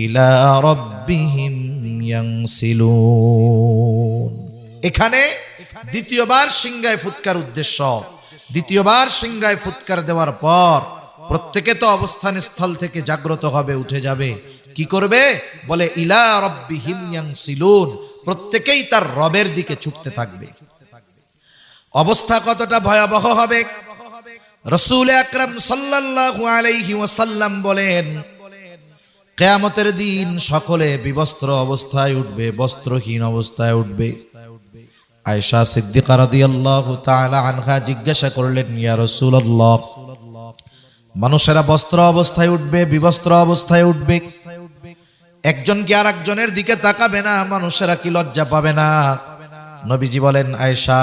ইলা রাব্বিহিম ইয়ানসিলুন। এখানে দ্বিতীয়বার সিংহায় ফুৎকার উদ্দেশ্য। দ্বিতীয়বার সিংহায় ফুৎকার দেওয়ার পর প্রত্যেকে তো অবস্থান স্থল থেকে জাগ্রত হবে, উঠে যাবে। কি করবে? বলে ইলা রাব্বিহিম ইয়ানসিলুন। প্রত্যেকেই তার রবের দিকে ছুটতে থাকবে। অবস্থা কতটা ভয়াবহ হবে! রাসূল আকরাম সাল্লাল্লাহু আলাইহি ওয়াসাল্লাম বলেন, কিয়ামতের দিন সকলে বিবস্ত্র অবস্থায় উঠবে, বস্ত্রহীন অবস্থায় উঠবে। আয়েশা সিদ্দিকা রাদিয়াল্লাহু তাআলা আনহা জিজ্ঞাসা করলেন, ইয়া রাসূলুল্লাহ, মানুষেরা বস্ত্র অবস্থায় উঠবে, বিবস্ত্র অবস্থায় উঠবে, একজন কি আর একজনের দিকে তাকাবে না? মানুষেরা কি লজ্জা পাবে না? নবীজি বলেন, আয়েশা,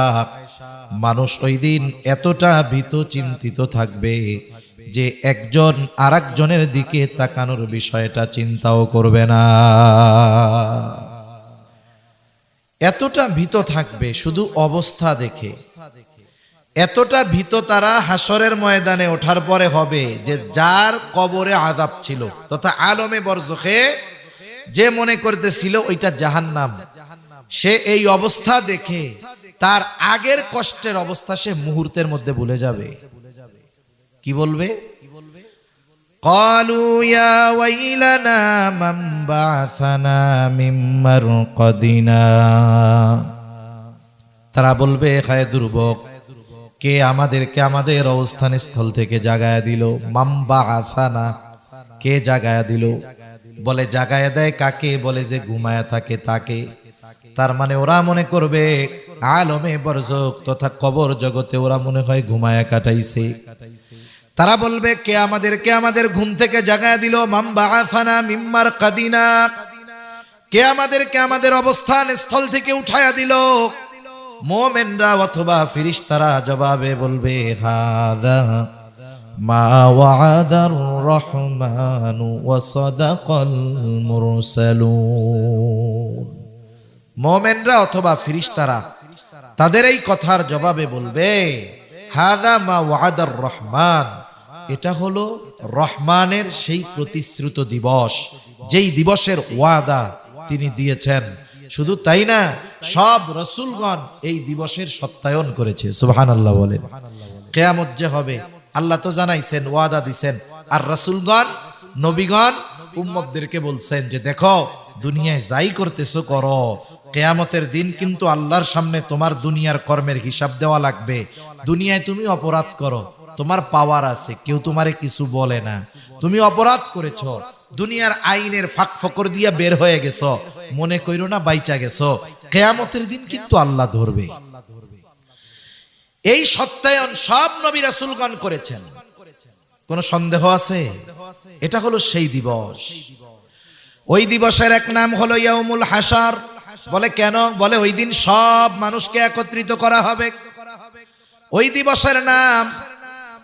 মানুষ ওই দিন এতটা ভীত চিন্তিত থাকবে যে একজন আর একজনের দিকে তাকানোর বিষয়টা চিন্তাও করবে না। এতটা ভীত থাকবে শুধু অবস্থা দেখে। এতটা ভীত তারা হাসরের ময়দানে ওঠার পরে হবে যে যার কবরে আযাব ছিল তথা আলমে বরজখে যে মনে করতেছিল ওইটা জাহান্নাম, সে এই অবস্থা দেখে তার আগের কষ্টের অবস্থা সে মুহূর্তের মধ্যে ভুলে যাবে। কি বলবে? ক্বালু ইয়া ওয়াইলানা মান বা'আসানা মিন মারকাদিনা, তারা বলবে হায় দুর্ভোগ, কে আমাদেরকে আমাদের অবস্থান স্থল থেকে জাগায়া দিল? মান বা'আসানা, কে জাগায়া দিল? বলে জাগায়া দেয় কাকে? বলে যে ঘুমায়া থাকে তাকে। তার মানে ওরা মনে করবে আলমে বরজখ তথা কবর জগতে ওরা মনে হয় ঘুমায়া কাটাইছে। তারা বলবে কে আমাদেরকে আমাদের ঘুম থেকে জাগায়া দিল? মান বা'আসানা মিন মারকাদিনা, কে আমাদেরকে আমাদের অবস্থান স্থল থেকে উঠায়া দিল? মুমিনরা অথবা ফেরেশতারা জবাবে বলবে হাযা মা ওয়া'আদার রহমানু ওয়া সাদাকাল মুরসালুন। মুমিনরা অথবা ফেরেশতারা তাদের এই কথার জবাবে বলবে হাযা মা ওয়া'আদার রহমান, এটা হলো রহমানের সেই প্রতিশ্রুত দিবস, যেই দিবসের ওয়াদা তিনি দিয়েছেন। শুধু তাই না, সব রাসূলগণ এই দিবসের সত্যায়ন করেছে। সুবহানাল্লাহ বলেন। কিয়ামত যে হবে আল্লাহ তো জানাইছেন, ওয়াদা দিছেন, আর রাসূলগণ নবীগণ উম্মতদেরকে বলছেন যে দেখো দুনিয়ায় যাই করতেছো করো, কিয়ামতের দিন কিন্তু আল্লাহর সামনে তোমার দুনিয়ার কর্মের হিসাব দেওয়া লাগবে। দুনিয়ায় তুমি অপরাধ করো, তোমার পাওয়ার আছে, কেউ তোমারে কিছু বলে না, তুমি অপরাধ করেছো, দুনিয়ার আইনের ফাঁক ফকর দিয়া বের হয়ে গেছো, মনে কইরো না বাইচা গেছো, কিয়ামতের দিন কিন্তু আল্লাহ ধরবে। এই সত্যায়ন সব নবী রাসূলগণ করেছেন, কোন সন্দেহ আছে? এটা হলো সেই দিবস। ওই দিবসের এক নাম হলো ইয়াউমুল হাসার। বলে কেন? বলে ওই দিন সব মানুষকে একত্রিত করা হবে। ওই দিবসের নাম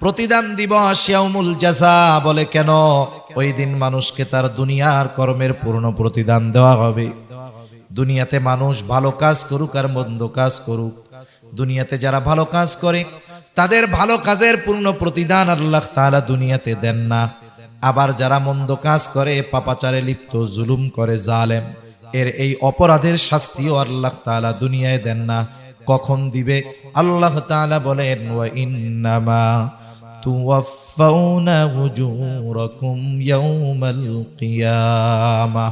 প্রতিদান দিবস, ইয়াউমুল জাযা। বলে কেন? ওই দিন মানুষকে তার দুনিয়ার কর্মের পূর্ণ প্রতিদান দেওয়া হবে। দুনিয়াতে মানুষ ভালো কাজ করুক আর মন্দ কাজ করুক, দুনিয়াতে যারা ভালো কাজ করে তাদের ভালো কাজের পূর্ণ প্রতিদান আল্লাহ তাআলা দুনিয়াতে দেন না। আবার যারা মন্দ কাজ করে, পাপাচারে লিপ্ত, জুলুম করে, জালেম, এর এই অপরাধের শাস্তিও আল্লাহ তাআলা দুনিয়ায় দেন না। কখন দিবে? আল্লাহ তাআলা বলেন ওয়া ইন্নামা তুওয়াফাউনা উজুরাকুম ইয়াউমাল কিয়ামাহ।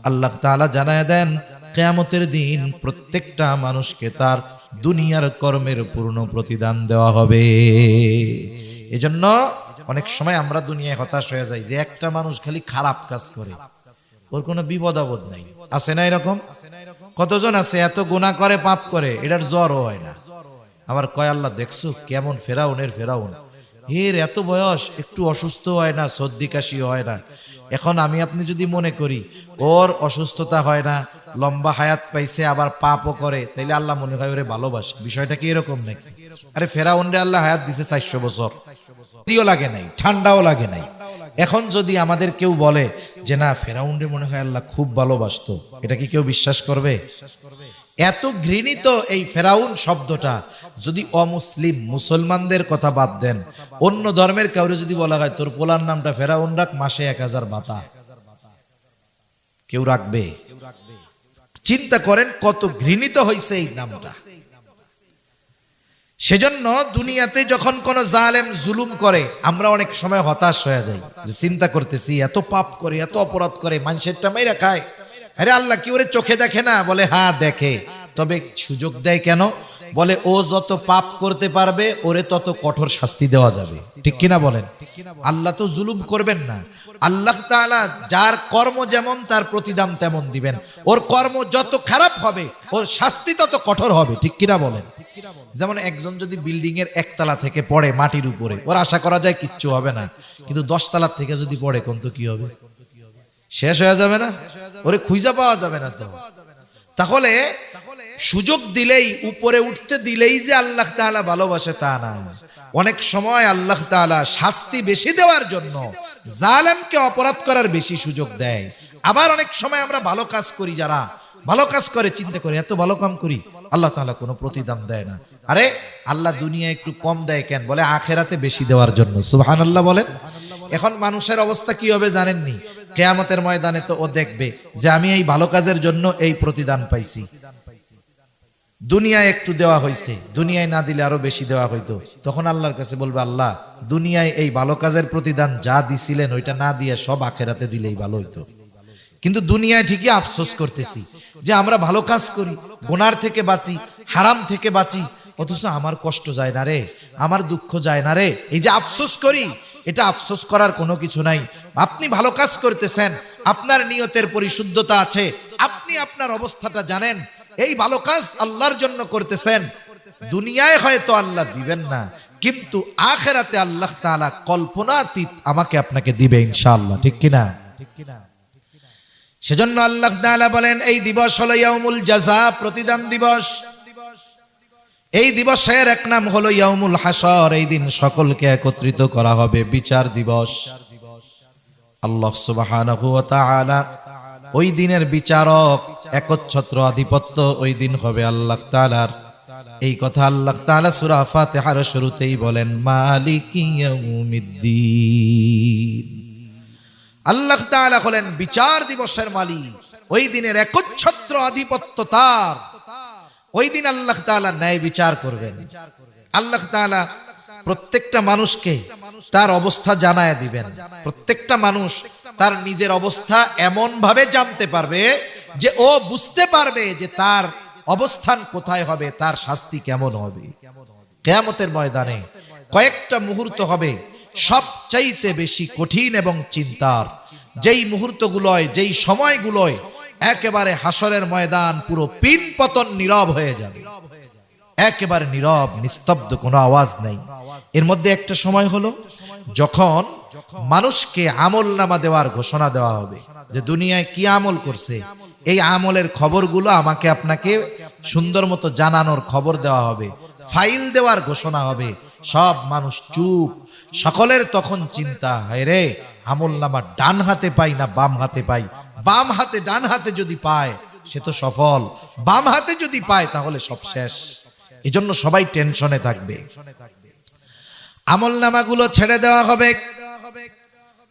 আল্লাহ তাআলা জানায় দেন কিয়ামতের দিন প্রত্যেকটা মানুষকে তার দুনিয়ার কর্মের পূর্ণ প্রতিদান দেওয়া হবে। এজন্য অনেক সময় আমরা দুনিয়ায় হতাশ হয়ে যাই যে একটা মানুষ খালি খারাপ কাজ করে, ওর কোনো বিপদ আপদ নাই। আছে না এরকম? কতজন আছে এত গুনাহ করে, পাপ করে, এটার জ্বরও হয় না। আবার কয় আল্লাহ দেখছো কেমন ফেরাউনের ফেরাউন, এর এত বয়স একটু অসুস্থ হয় না, সর্দি কাশি হয় না। এখন আমি আপনি যদি মনে করি ওর অসুস্থতা হয় না, লম্বা হায়াত পাইছে, আবার পাপও করে, তাইলে আল্লাহ মনে হয় ওরে ভালোবাসে। বিষয়টা কি এরকম নাকি? আরে ফেরাউন রে আল্লাহ হায়াত দিছে 400 বছর, দিও লাগে নাই, ঠান্ডাও লাগে নাই। এখন যদি আমাদের কেউ বলে যে না ফেরাউন রে মনে হয় আল্লাহ খুব ভালোবাসতো, এটা কি কেউ বিশ্বাস করবে? এত ঘৃণিত এই ফেরাউন শব্দটা যদি অমুসলিম মুসলমানদের কথা বাদ দেন, অন্য ধর্মের কাউরে যদি বলা হয় তোর পোলার নামটা ফেরাউন রাখ, মাসে 1000 ভাতা, কেউ রাখবে? চিন্তা করেন কত ঘৃণিত হয়েছে এই নামটা। সেজন্য দুনিয়াতে যখন কোন জালেম জুলুম করে আমরা অনেক সময় হতাশ হয়ে যাই, চিন্তা করতেছি এত পাপ করে, এত অপরাধ করে, মানুষেরটা মাইরা খায়, আরে আল্লাহ কি ওরে চোখে দেখে না? বলে হ্যাঁ দেখে, তবে সুযোগ দেয় কেন? বলে ও যত পাপ করতে পারবে ওরে তত কঠোর শাস্তি দেওয়া যাবে। ঠিক কিনা বলেন? আল্লাহ তো জুলুম করবেন না। আল্লাহ তাআলা যার কর্ম যেমন তার প্রতিদান তেমন দিবেন। ওর কর্ম যত খারাপ হবে ওর শাস্তি তত কঠোর হবে। ঠিক কিনা বলেন? যেমন একজন যদি বিল্ডিং এর 1 তলা থেকে পড়ে মাটির উপরে, ওর আশা করা যায় কিচ্ছু হবে না, কিন্তু 10 তলা থেকে যদি পড়ে কোন তো কি হবে? শেষ হয়ে যাবে না? ওরে খুঁজে পাওয়া যাবে না। তো তাহলে সুযোগ দিলেই, উপরে উঠতে দিলেই যে আল্লাহ তাআলা ভালোবাসে তা না। অনেক সময় আল্লাহ তাআলা শাস্তি বেশি দেওয়ার জন্য জালেমকে অপরাধ করার বেশি সুযোগ দেয়। আবার অনেক সময় আমরা ভালো কাজ করি, যারা ভালো কাজ করে চিন্তা করে এত ভালো কাম করি, আল্লাহ তাআলা কোনো প্রতিদান দেয় না। আরে আল্লাহ দুনিয়ায় একটু কম দেয় কেন? বলে আখিরাতে বেশি দেওয়ার জন্য। সুবহানাল্লাহ বলেন। এখন মানুষের অবস্থা কি হবে জানেননি? কিয়ামতের ময়দানে তো ও দেখবে যে আমি এই ভালো কাজের জন্য এই প্রতিদান পাইছি। দুনিয়ায় একটু দেওয়া হয়েছে, দুনিয়ায় না দিলে আরো বেশি দেওয়া হইতো, তখন আল্লাহর কাছে বলবে, আল্লাহ দুনিয়ায় এই ভালো কাজের প্রতিদান যা দিছিলেন ওইটা না দিয়ে সব আখেরাতে দিলেই ভালো হইতো। কিন্তু দুনিয়ায় ঠিকই আফসোস করতেছি যে আমরা ভালো কাজ করি, গুনার থেকে বাঁচি, হারাম থেকে বাঁচি, অথচ আমার কষ্ট যায় না রে, আমার দুঃখ যায় না রে। এই যে আফসোস করি, এটা আফসোস করার কোনো কিছু নাই। আপনি ভালো কাজ করতেছেন, আপনার নিয়তের পরিশুদ্ধতা আছে, আপনি আপনার অবস্থাটা জানেন, এই ভালো কাজ আল্লাহর জন্য করতেছেন। দুনিয়ায় হয়তো আল্লাহ দিবেন না, কিন্তু আখিরাতে আল্লাহ তাআলা কল্পনাতীত আমাকে আপনাকে দিবে ইনশাআল্লাহ, ঠিক কিনা? সেজন্য আল্লাহ তাআলা বলেন এই দিবস হলো ইয়াউমুল জাযা, প্রতিদান দিবস। এই দিবসের এক নাম হলো ইয়াউমুল হাসর, এই দিন সকলকে একত্রিত করা হবে, বিচার দিবস। আল্লাহ সুবহানাহু ওয়া তাআলা ওই দিনের বিচারক, একচ্ছত্র আধিপত্য ওই দিন হবে আল্লাহ তাআলার। এই কথা আল্লাহ তাআলা সূরা ফাতিহার শুরুতেই বলেন, মালিকি ইয়াউমিদ্দিন। আল্লাহ তাআলা হলেন বিচার দিবসের মালিক, ওই দিনের একচ্ছত্র আধিপত্য তার। ওই দিন আল্লাহ তাআলা ন্যায় বিচার করবেন। আল্লাহ তাআলা প্রত্যেকটা মানুষকে তার অবস্থা জানায় দিবেন। প্রত্যেকটা মানুষ তার নিজের অবস্থা এমন ভাবে জানতে পারবে যে ও বুঝতে পারবে যে তার অবস্থান কোথায় হবে, তার শাস্তি কেমন হবে। কিয়ামতের ময়দানে কয়েকটা মুহূর্ত হবে সবচাইতে বেশি কঠিন এবং চিন্তার। যেই মুহূর্তগুলোয়, যেই সময়গুলোয় একেবারে হাসরের ময়দান পুরো পিন পতন নীরব হয়ে যাবে, একেবারে নীরব, নিস্তব্ধ, কোনো আওয়াজ নেই। এর মধ্যে একটা সময় হলো যখন মানুষকে আমল নামা দেওয়ার ঘোষণা দেওয়া হবে, যে দুনিয়ায় কি আমল করছে এই আমলের খবরগুলো আমাকে আপনাকে সুন্দর মতো জানানোর খবর দেওয়া হবে, ফাইল দেওয়ার ঘোষণা হবে। সব মানুষ চুপ, সকলের তখন চিন্তা, হায় রে আমল নামা ডান হাতে পাই না বাম হাতে পাই, বাম হাতে ডান হাতে যদি পায় সে তো সফল, বাম হাতে যদি পায় তাহলে সব শেষ। এজন্য সবাই টেনশনে থাকবে। আমল নামাগুলো ছেড়ে দেওয়া হবে,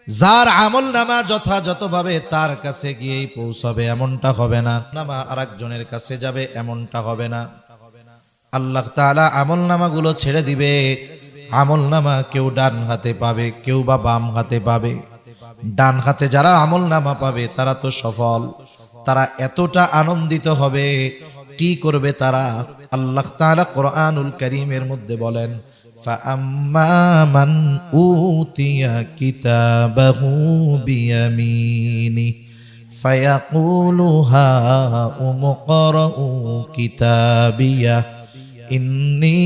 যার আমল নামা যথাযথভাবে তার কাছে গিয়েই পৌঁছাবে এমনটা হবে না, নামা আরেকজনের কাছে যাবে এমনটা হবে না। আল্লাহ তাআলা আমল নামাগুলো ছেড়ে দিবে। আমল নামা কেউ ডান হাতে পাবে, কেউ বা বাম হাতে পাবে। ডান হাতে যারা আমল নামা পাবে তারা তো সফল, তারা এতটা আনন্দিত হবে, কি করবে তারা? আল্লাহ তাআলা কোরআনুল কারীমের মধ্যে বলেন, ফাআম্মা মান উতিয়া কিতাবাহু বিয়ামিনি ফায়াকুলু হাউমুকরাউ কিতাবিয়া ইন্নী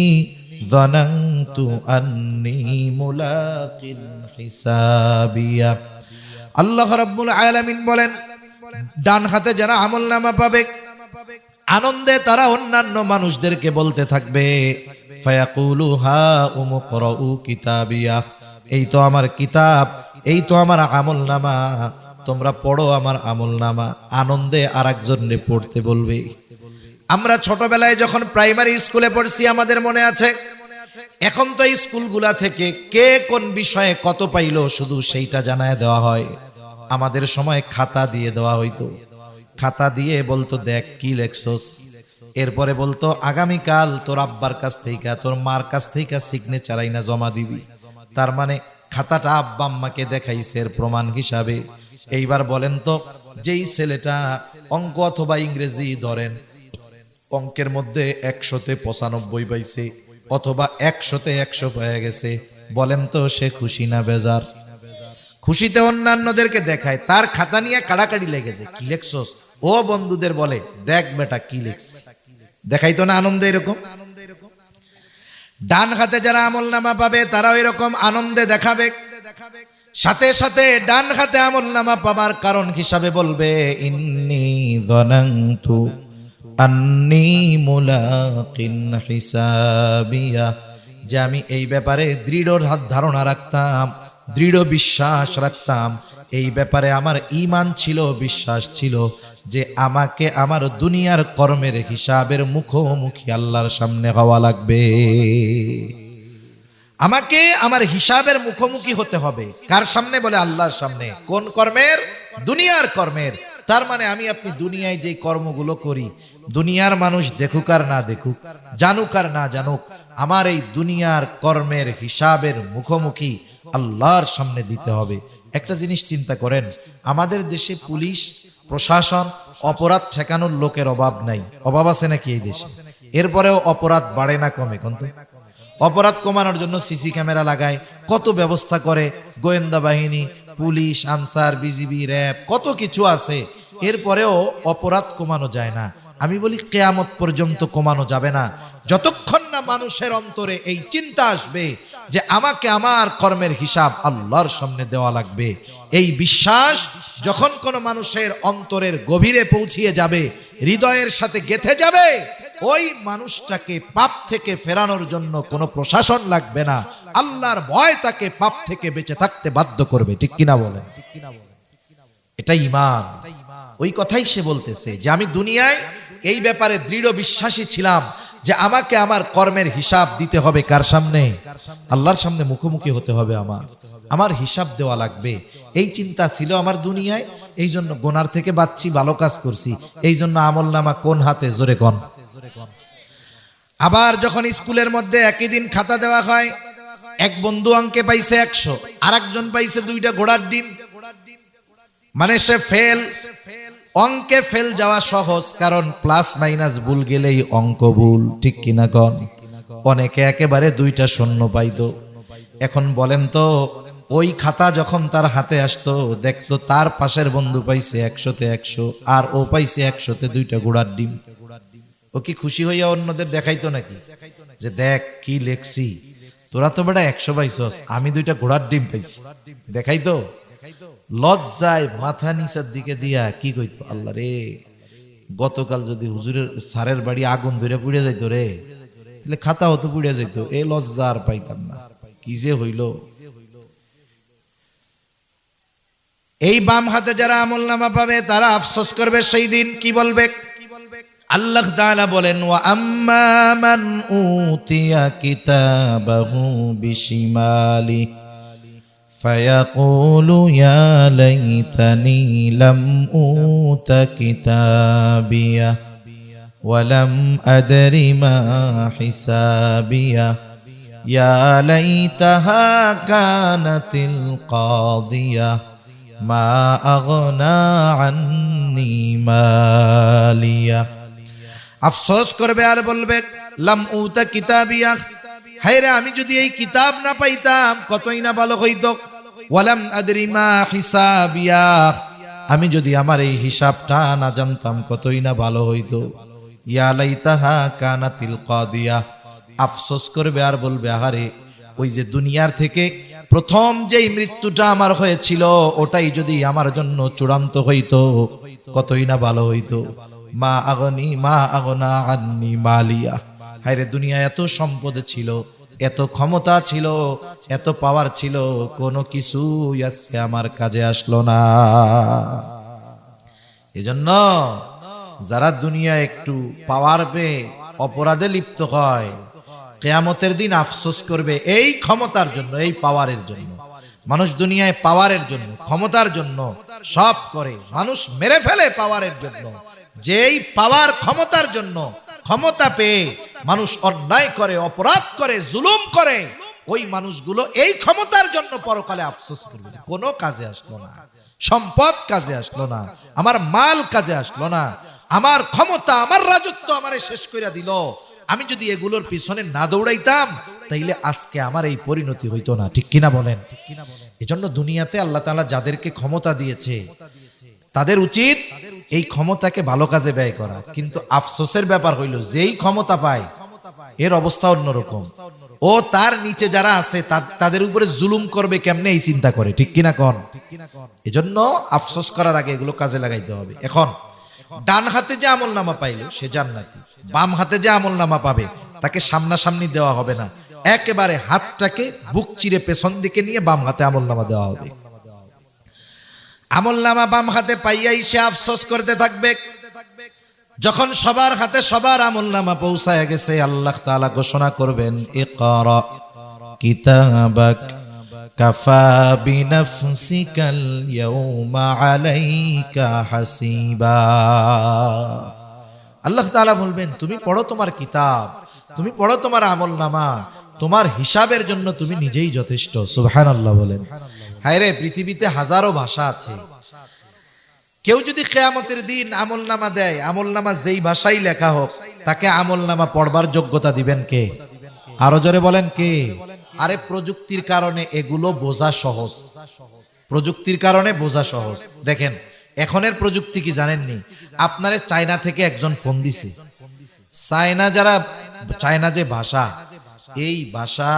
যানানতু আন্নী মুলাকিন হিসাবিয়া। আল্লাহ রাব্বুল আলামিন বলেন, ডান হাতে যারা আমলনামা পাবে আনন্দে তারা অন্যান্য মানুষদেরকে বলতে থাকবে, ফায়াকুলু হাউমুকরাউ কিতাবিয়া, এই তো আমার কিতাব, এই তো আমার আমলনামা, তোমরা পড়ো আমার আমলনামা। আনন্দে আরেকজনকে পড়তে বলবে। আমরা ছোটবেলায় যখন প্রাইমারি স্কুলে পড়ছি আমাদের মনে আছে, এখন তো এই স্কুলগুলা থেকে কে কোন বিষয়ে কত পাইলো শুধু সেইটা জানায় দেওয়া হয়। আমাদের সময় খাতা দিয়ে দেওয়া হইতো, খাতা দিয়ে বলতো দেখ কি লেখছস, এরপরে বলতো আগামীকাল তোর আব্বার কাছ থেকে তোর মার কাছ থেকে সিগনেচার আইনা জমা দিবি। তার মানে খাতাটা আব্বা আম্মাকে দেখাইছে এর প্রমাণ হিসাবে। এইবার বলেন তো, যেই ছেলেটা অঙ্ক অথবা ইংরেজি ধরেন অঙ্কের মধ্যে 100তে 95 পাইছে অথবা 100তে 100 পেয়ে গেছে, বলেন তো সে খুশি না বেজার? খুশিতে অন্যান্যদেরকে দেখায়, তার খাতা নিয়ে কাড়াকাড়ি লেগেছে, কি লেখছস? ও বন্ধুদের বলে দেখ বেটা কি লিখছি, দেখাইতো না আনন্দে এরকম। ডান হাতে যারা আমলনামা পাবে তারাও এরকম আনন্দে দেখাবে। সাথে সাথে ডান হাতে আমলনামা পাবার কারণ হিসাবে বলবে, ইন্নী যানানতু আন্নী মুলাকিন হিসাবিয়া, যে আমি এই ব্যাপারে দৃঢ় ধারণা রাখতাম, দৃঢ় বিশ্বাস রাখতাম, এই ব্যাপারে আমার ঈমান ছিল, বিশ্বাস ছিল যে আমাকে আমার দুনিয়ার কর্মের হিসাবের মুখোমুখি আল্লাহর সামনে হওয়া লাগবে। আমাকে আমার হিসাবের মুখোমুখি হতে হবে। কার সামনে? বলে আল্লাহর সামনে। কোন কর্মের? দুনিয়ার কর্মের। তার মানে আমি আপনি দুনিয়ায় যে কর্মগুলো করি, দুনিয়ার মানুষ দেখুক আর না দেখুক, জানুক আর না জানুক, আমার এই দুনিয়ার কর্মের হিসাবের মুখোমুখি আল্লাহর সামনে দিতে হবে। একটা জিনিস চিন্তা করেন, আমাদের দেশে পুলিশ প্রশাসন অপরাধ ঠেকানোর লোকের অভাব নাই, অভাব আছে নাকি এই দেশে? এরপরেও অপরাধ বাড়ে না কমে? কিন্তু অপরাধ কমানোর জন্য সিসি ক্যামেরা লাগায়, কত ব্যবস্থা করে গোয়েন্দা বাহিনী, পুলিশ, আনসার, বিজিবি, র্যাব, কত কিছু আছে, এরপরেও অপরাধ কমানো যায় না। আমি বলি কিয়ামত পর্যন্ত কমানো যাবে না, যতক্ষণ না মানুষের অন্তরে এই চিন্তা আসবে যে আমাকে আমার কর্মের হিসাব আল্লাহর সামনে দেওয়া লাগবে। এই বিশ্বাস যখন কোনো মানুষের অন্তরের গভীরে পৌঁছিয়ে যাবে, হৃদয়ের সাথে গেঁথে যাবে, ওই মানুষটাকে পাপ থেকে ফেরানোর জন্য কোনো প্রশাসন লাগবে না, আল্লাহর ভয় তাকে পাপ থেকে বেঁচে থাকতে বাধ্য করবে। ঠিক কিনা বলেন? এটা ঈমান। ওই কথাই সে বলতেছে যে আমি দুনিয়ায় এই ব্যাপারে দৃঢ় বিশ্বাসী ছিলাম যে আমাকে আমার কর্মের হিসাব দিতে হবে। কার সামনে? আল্লাহর সামনে মুখোমুখি হতে হবে, আমার হিসাব দেওয়া লাগবে। এই চিন্তা ছিল আমার দুনিয়ায়, এই জন্য গোনার থেকে বাঁচছি, ভালো কাজ করছি, এই জন্য আমলনামা কোন হাতে? জোরে কোন। আবার যখন স্কুলের মধ্যে একই দিন খাতা দেওয়া হয়, এক বন্ধু অঙ্কে পাইছে 100, আর একজন পাইছে 2টা ঘোড়ার ডিম, মানে সে ফেল। অঙ্কে ফেল যাওয়া সহজ, কারণ প্লাস মাইনাস ভুল গেলেই অঙ্ক ভুল। ঠিক কিনা কন? অনেকে একেবারে 2টা শূন্য পাইতো। এখন বলেন তো, ওই খাতা যখন তার হাতে আসতো, দেখতো তার পাশের বন্ধু পাইছে 100-তে 100, আর ও পাইছে 100-তে 2টা ঘোড়ার ডিম। ও কি খুশি হইয়া অন্যদের দেখাইতো নাকি যে দেখ কি লেখছি, তোরা তো বেটা 100 পাইছস, আমি 2টা ঘোড়ার ডিম পাইছি? দেখাইতো? লজ্জায় মাথা নিচের দিকে দিয়া কি কইতো, আল্লাহ রে, গতকাল যদি হুজুরের স্যারের বাড়ি আগুন ধরে পুড়ে যাইতো রে, তাহলে খাতা হতো পুড়ে যাইতো, এই লজ্জা আর পাইতাম না, কি যে হইল। এই বাম হাতে যারা আমলনামা পাবে তারা আফসোস করবে সেই দিন। কি বলবে? আল্লাহ তাআলা বলেন, ওয়া আম্মা মান উতিয়া কিতাবাহু বিশিমালি ফায়াকুলু ইয়া লাইতানি লাম উতা কিতাবিয়া ওয়া লাম আদরি মা হিসাবিয়া ইয়া লাইতাহা কানাতিল কাদিয়া মা আগনা আন্নি মালিয়া। আফসোস করবে আর বলবে, লাম উতা কিতাবিয়া, হায়রে আমি যদি এই কিতাব না পাইতাম কতই না ভালো হইতো। ওয়ালাম আদরি মা হিসাবিয়া, আমি যদি আমার এই হিসাবটা না জানতাম কতই না ভালো হইতো। ইয়া লাইতাহা কানাতিল কাদিয়া, আফসোস করবে আর বলবে, আহারে ওই যে দুনিয়ার থেকে প্রথম যেই মৃত্যুটা আমার হয়েছিল, ওটাই যদি আমার জন্য চূড়ান্ত হইতো কতই না ভালো হইতো। মা আগনা আন্নি মালিয়া, হায়রে দুনিয়া এত সম্পদ ছিল, এত ক্ষমতা ছিল, এত পাওয়ার ছিল, কোনো কিছু আজকে আমার কাজে আসলো না। এজন্য যারা দুনিয়া একটু পাওয়ার পেয়ে অপরাধে লিপ্ত হয়, কিয়ামতের দিন আফসোস করবে এই ক্ষমতার জন্য, এই পাওয়ারের জন্য। মানুষ দুনিয়ায় পাওয়ারের জন্য, ক্ষমতার জন্য সব করে, মানুষ মেরে ফেলে পাওয়ারের জন্য। যেই পাওয়ার ক্ষমতার জন্য, ক্ষমতা পেয়ে মানুষ অন্যায় করে, অপরাধ করে, জুলুম করে, ওই মানুষগুলো এই ক্ষমতার জন্য পরকালে আফসোস করবে, কোনো কাজে আসলো না, সম্পদ কাজে আসলো না, আমার মাল কাজে আসলো না, আমার ক্ষমতা, আমার রাজত্ব আমারে শেষ করে দিল। আমি যদি এগুলোর পিছনে না দৌড়াইতাম তাইলে আজকে আমার এই পরিণতি হইতো না। ঠিক কিনা বলেন? এজন্য দুনিয়াতে আল্লাহ তাআলা যাদেরকে ক্ষমতা দিয়েছে তাদের উচিত এই ক্ষমতাকে ভালো কাজে ব্যয় করা। কিন্তু আফসোসের ব্যাপার হইল, যেই ক্ষমতা পায় এর অবস্থা অন্যরকম, ও তার নিচে যারা আছে তাদের উপরে জুলুম করবে কেমনে এই চিন্তা করে। ঠিক কিনা কন? এজন্য আফসোস করার আগে এগুলো কাজে লাগাইতে হবে। এখন ডান হাতে যে আমলনামা পাইল সে জান্নাতি, বাম হাতে যে আমলনামা পাবে তাকে সামনাসামনি দেওয়া হবে না, একেবারে হাতটাকে বুক চিরে পেছন দিকে নিয়ে বাম হাতে আমলনামা দেওয়া হবে। আমলনামা বাম হাতে পাইয়াই সে আফসোস করতে থাকবে। যখন সবার হাতে সবার আমলনামা পৌঁছায় গেছে, আল্লাহ তাআলা ঘোষণা করবেন, ইকরা কিতাবাক কাফা বিনাফসিকাল ইয়াউমা আলাইকা হাসিবা। আল্লাহ তাআলা বলবেন, তুমি পড়ো তোমার কিতাব, তুমি পড়ো তোমার আমলনামা, তোমার হিসাবের জন্য তুমি নিজেই যথেষ্ট। সুবহানাল্লাহ বলেন। হায়রে, পৃথিবীতে হাজারো ভাষা আছে। কেউ যদি কিয়ামতের দিন আমলনামা দেয়, আমলনামা যেই ভাষাই লেখা হোক, তাকে আমলনামা পড়বার যোগ্যতা দিবেন কে? আরো জোরে বলেন কে? আরে প্রযুক্তির কারণে এগুলো বোঝা সহজ, প্রযুক্তির কারণে বোঝা সহজ। দেখেন এখনের প্রযুক্তি কি জানেননি? আপনারে চায়না থেকে একজন ফোন দিছে। চায়না যে ভাষা, এই ভাষা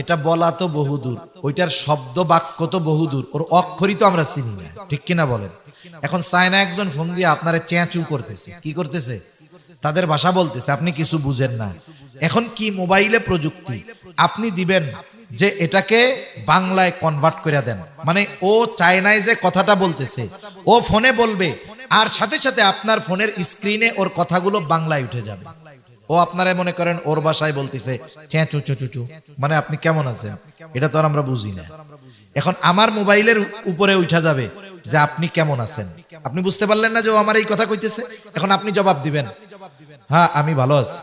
এটা বলা তো বহুদূর, ওইটার শব্দ বাক্য তো বহুদূর, ওর অক্ষরই তো আমরা চিনি না, ঠিক কিনা বলেন? এখন চায়না একজন ফোন দিয়ে আপনারে চেঁচু করতেছে। কি করতেছে? তাদের ভাষা বলতেছে, আপনি কিছু বুঝেন না। এখন কি মোবাইলে প্রযুক্তি, আপনি দিবেন যে এটাকে বাংলায় কনভার্ট করে দেন, মানে ও চায়নায় যে কথাটা বলতেছে ও ফোনে বলবে, আর সাথে সাথে আপনার ফোনের স্ক্রিনে ওর কথাগুলো বাংলায় উঠে যাবে। ও আপনারা মনে করেন ওর ভাষায় বলতেছে চেঁচু চুচু, মানে আপনি কেমন আছেন, এটা তো আর আমরা বুঝি না। এখন আমার মোবাইলের উপরে উঠা যাবে যে আপনি কেমন আছেন। আপনি বুঝতে পারলেন না যে ও আমার এই কথা কইতেছে। এখন আপনি জবাব দিবেন, হ্যাঁ আমি ভালো আছি।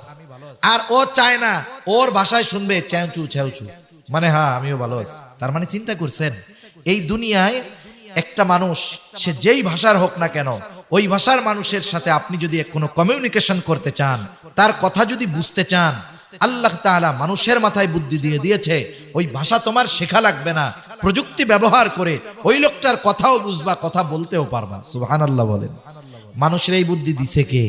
আর ও চায় না, ওর ভাষায় শুনবে চেঁচু চেঁচু, মানে হ্যাঁ আমিও ভালো আছি। তার মানে চিন্তা করছেন, এই দুনিয়ায় একটা মানুষ সে যেই ভাষার হোক না কেন, ওই ভাষার মানুষের সাথে আপনি যদি কোনো কমিউনিকেশন করতে চান, তার কথা যদি বুঝতে চান, আল্লাহ তাআলা মানুষের মাথায় বুদ্ধি দিয়ে দিয়েছে। ওই ভাষা তোমার শেখা লাগবে না, প্রযুক্তি ব্যবহার করে ওই লোকটার কথাও বুঝবা, কথা বলতেও পারবা। সুবহানাল্লাহ বলেন। মানুষের এই বুদ্ধি দিছে কে?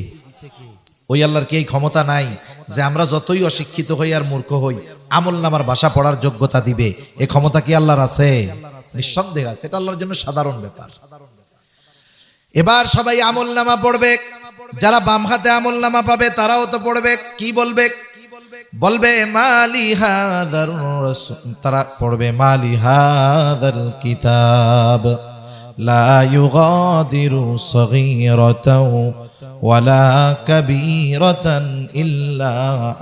ওই আল্লাহর কি এই ক্ষমতা নাই যে আমরা যতই অশিক্ষিত হই আর মূর্খ হই, আমলনামার ভাষা পড়ার যোগ্যতা দিবে? এই ক্ষমতা কি আল্লাহর আছে? নিঃসন্দেহ আছে। এটা আল্লাহর জন্য সাধারণ ব্যাপার। এবার সবাই আমলনামা পড়বে। যারা বাম হাতে আমলনামা পাবে তারাও তো পড়বে। কি বলবে? বলবে মালি হাদার রাসূল, তারা পড়বে মালি হাদাল কিতাব লা ইউগাদিরু সগীরাতাও ওয়ালা কাবীরাতান ইল্লা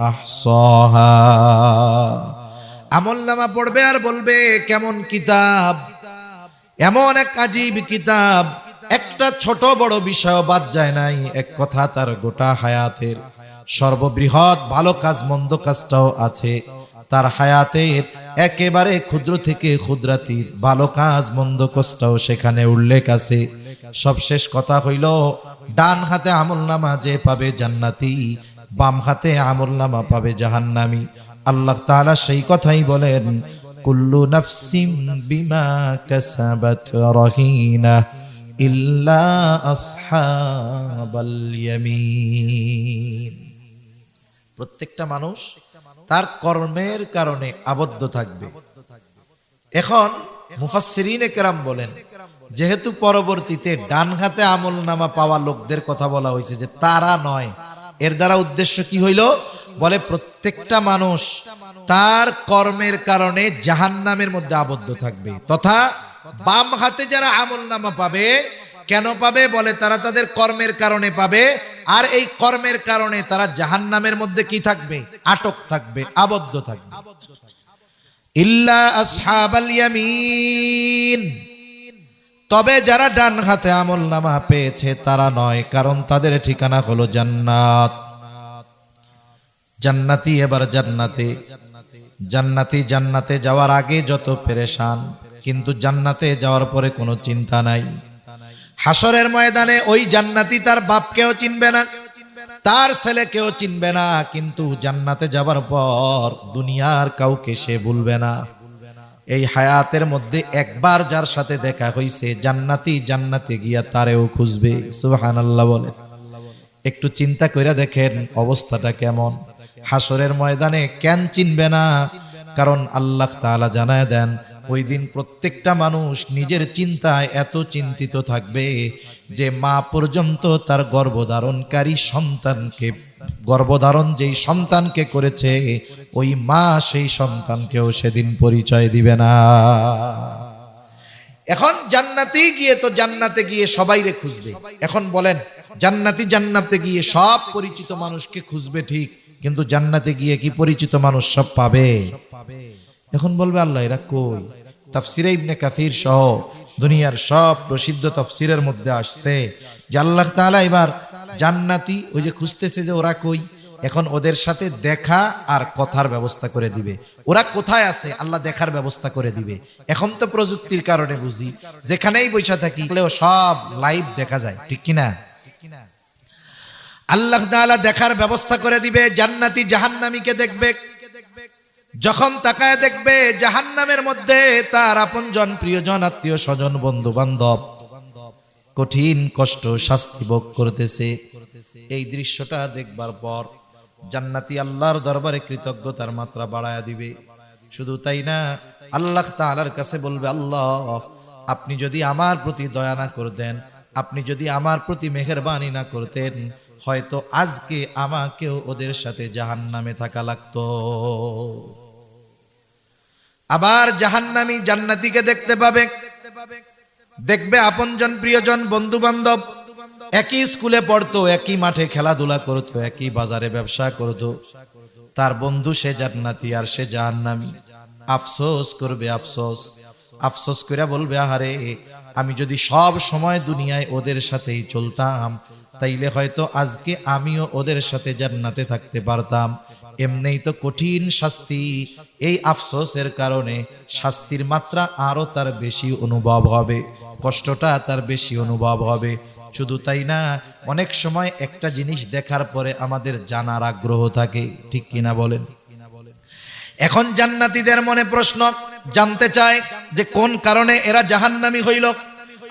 আহসাহা। আমলনামা পড়বে আর বলবে কেমন কিতাব, এমন এক আজীব কিতাব, একটা ছোট বড় বিষয় বাদ যায় নাই। এক কথা তার গোটা হায়াতের সর্ববৃহৎ ভালো কাজ মন্দ কাজটাও আছে তার হায়াতের একেবারে ক্ষুদ্র থেকে ক্ষুদ্রাতির ভালো কাজ মন্দ কাজটাও সেখানে উল্লেখ আছে। সবশেষ কথা হইল, ডান হাতে আমলনামা যে পাবে জান্নাতি, বাম হাতে আমলনামা পাবে জাহান্নামী। আল্লাহ তাআলা সেই কথাই বলেন, কুল্লু নাফসিম বিমা কাসাবাত রহিনা ইল্লা আসহাবাল ইয়ামিন। প্রত্যেকটা মানুষ তার কর্মের কারণে আবদ্ধ থাকবে। এখন মুফাসসিরিনে কেরাম বলেন, যেহেতু পরবর্তীতে ডান হাতে আমলনামা পাওয়া লোকদের কথা বলা হয়েছে যে তারা নয়, এর দ্বারা উদ্দেশ্য কি হইল? বলে প্রত্যেকটা মানুষ তার কর্মের কারণে জাহান্নামের মধ্যে আবদ্ধ থাকবে। তথা বাম হাতে যারা আমলনামা পাবে, কেন পাবে? বলে তারা তাদের কর্মের কারণে পাবে, আর এই কর্মের কারণে তারা জাহান্নামের মধ্যে কি থাকবে? আটক থাকবে, আবদ্ধ থাকবে। ইল্লা আসহাবাল ইয়ামিন, তবে যারা ডান হাতে আমলনামা পেয়েছে তারা নয়, কারণ তাদের ঠিকানা হলো জান্নাত। জান্নাতি এবার জান্নাতে, জান্নাতি জান্নাতে যাওয়ার আগে যত পেরেশান, কিন্তু জান্নাতে যাওয়ার পরে কোনো চিন্তা নাই। হাসরের ময়দানে ওই জান্নাতি তার বাপকেও চিনবে না, তার ছেলেকেও চিনবে না, কিন্তু জান্নাতে যাবার পর দুনিয়ার কাউকে সে ভুলবে না। এই হায়াতের মধ্যে একবার যার সাথে দেখা হইছে, জান্নাতি জান্নাতে গিয়া তারেও খুঁজবে। সুবহানাল্লাহ বলে। একটু চিন্তা কইরা দেখেন অবস্থাটা কেমন। হাসরের ময়দানে কেন চিনবে না? কারণ আল্লাহ তাআলা জানায় দেন, ওই দিন প্রত্যেকটা মানুষ নিজের চিন্তায় এত চিন্তিত থাকবে যে মা পর্যন্ত তার গর্ভধারণকারী সন্তানকে, গর্ভধারণ যেই সন্তানকে করেছে ওই মা সেই সন্তানকেও সেদিন পরিচয় দিবে না। এখন জান্নাতে গিয়ে তো জান্নাতে গিয়ে সবাইরে খুঁজবে। এখন বলেন, জান্নাতি জান্নাতে গিয়ে সব পরিচিত মানুষকে খুঁজবে ঠিক, কিন্তু জান্নাতে গিয়ে কি পরিচিত মানুষ সব পাবে? এখন বলবে আল্লাহ এরা কই? তাফসিরে ইবনে কাসির সহ দুনিয়ার সব প্রসিদ্ধ তাফসিরের মধ্যে আসছে যে আল্লাহ তাআলা এবার জান্নাতি ওই যে খুঁজতেছে যে ওরা কই, এখন ওদের সাথে দেখা আর কথার ব্যবস্থা করে দিবে। ওরা কোথায় আছে আল্লাহ দেখার ব্যবস্থা করে দিবে। এখন তো প্রযুক্তির কারণে বুঝি যেখানেই বসে থাকি সব লাইভ দেখা যায়, ঠিক কিনা? আল্লাহ তাআলা দেখার ব্যবস্থা করে দিবে। জান্নাতি জাহান্নামীকে দেখবে, যখন তাকায় দেখবে জাহান্নামের মধ্যে তার আপনজন, প্রিয়জন, আত্মীয় স্বজন, বন্ধু বান্ধব কঠিন কষ্ট শাস্তি ভোগ করতেছে। এই দৃশ্যটা দেখবার পর জান্নাতি আল্লাহর দরবারে কৃতজ্ঞতার মাত্রা বাড়ায়া দিবে। শুধু তাই না, আল্লাহ তাআলার কাছে বলবে, আল্লাহ আপনি যদি আমার প্রতি দয়া না করতেন, আপনি যদি আমার প্রতি মেহেরবানি না করতেন, হয়তো আজকে আমাকেও ওদের সাথে জাহান্নামে থাকা লাগতো। আবার জাহান্নামী জান্নাতীকে দেখতে পাবে, দেখবে আপনজন, প্রিয়জন, বন্ধু বান্ধব একই স্কুলে পড়তো, একই মাঠে খেলাধুলা করতো, একই বাজারে ব্যবসা করতো। তার বন্ধু সে জান্নাতি আর সে জাহান্নামী। আফসোস করবে, আফসোস করে বলবে, আহারে আমি যদি সব সময় দুনিয়ায় ওদের সাথেই চলতাম, তাইলে হয়তো আজকে আমিও ওদের সাথে জান্নাতে থাকতে পারতাম। এমনিই তো কঠিন শাস্তি, এই আফসোসের কারণে শাস্তির মাত্রা আরো তার বেশি অনুভব হবে, কষ্টটা তার বেশি অনুভব হবে। শুধু তাই না, অনেক সময় একটা জিনিস দেখার পরে আমাদের জানার আগ্রহ থাকে, ঠিক কিনা বলেন? এখন জান্নাতীদের মনে প্রশ্ন, জানতে চায় যে কোন কারণে এরা জাহান্নামী হইল।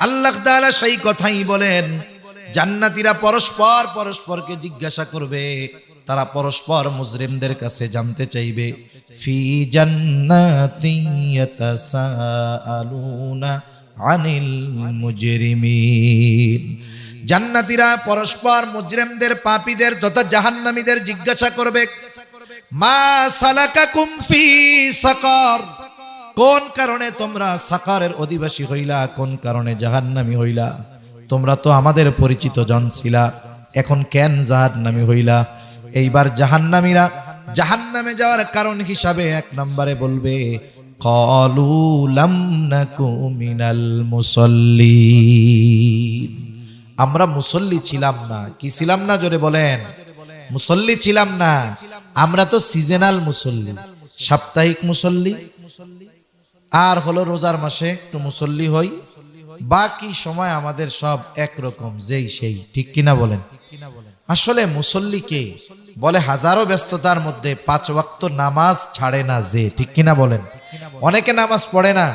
আল্লাহ তাআলা সেই কথাই বলেন, জান্নাতীরা পরস্পর পরস্পরকে জিজ্ঞাসা করবে, তারা পরস্পর মুজরিমদের কাছে জানতে চাইবে, ফি জান্নাতিন ইয়াতাসাআলুনা আনিল মুজরিমিন। জান্নাতীরা পরস্পর মুজরিমদের, পাপীদের তথা জাহান্নামীদের জিজ্ঞাসা করবে, মা সালাকাকুম ফি সাকার, কোন কারণে তোমরা সাকারের অধিবাসী হইলা, কোন কারণে জাহান্নামী হইলা? তোমরা তো আমাদের পরিচিত জন ছিলা, এখন কেন জাহান্নামী হইলা? এইবার জাহান্নামীরা জাহান্নামে যাওয়ার কারণ হিসাবে এক নম্বরে বলবে, ক্বালু লাম নাকু মিনাল মুসাল্লিন, আমরা মুসল্লি ছিলাম না। কি ছিলাম না? জোরে বলেন। মুসল্লি ছিলাম না, আমরা তো সিজনাল মুসল্লি, সাপ্তাহিক মুসল্লি, আর হলো রোজার মাসে একটু মুসল্লি হই, বাকি সময় আমাদের সব একরকম যেই সেই, ঠিক কিনা বলেন? আসলে মুসল্লি কে বলে? হাজারো ব্যস্ততার মধ্যে 5 ওয়াক্ত নামাজ ছাড়ে না যে, ঠিক কিনা বলেন? অনেকে নামাজ পড়ে না,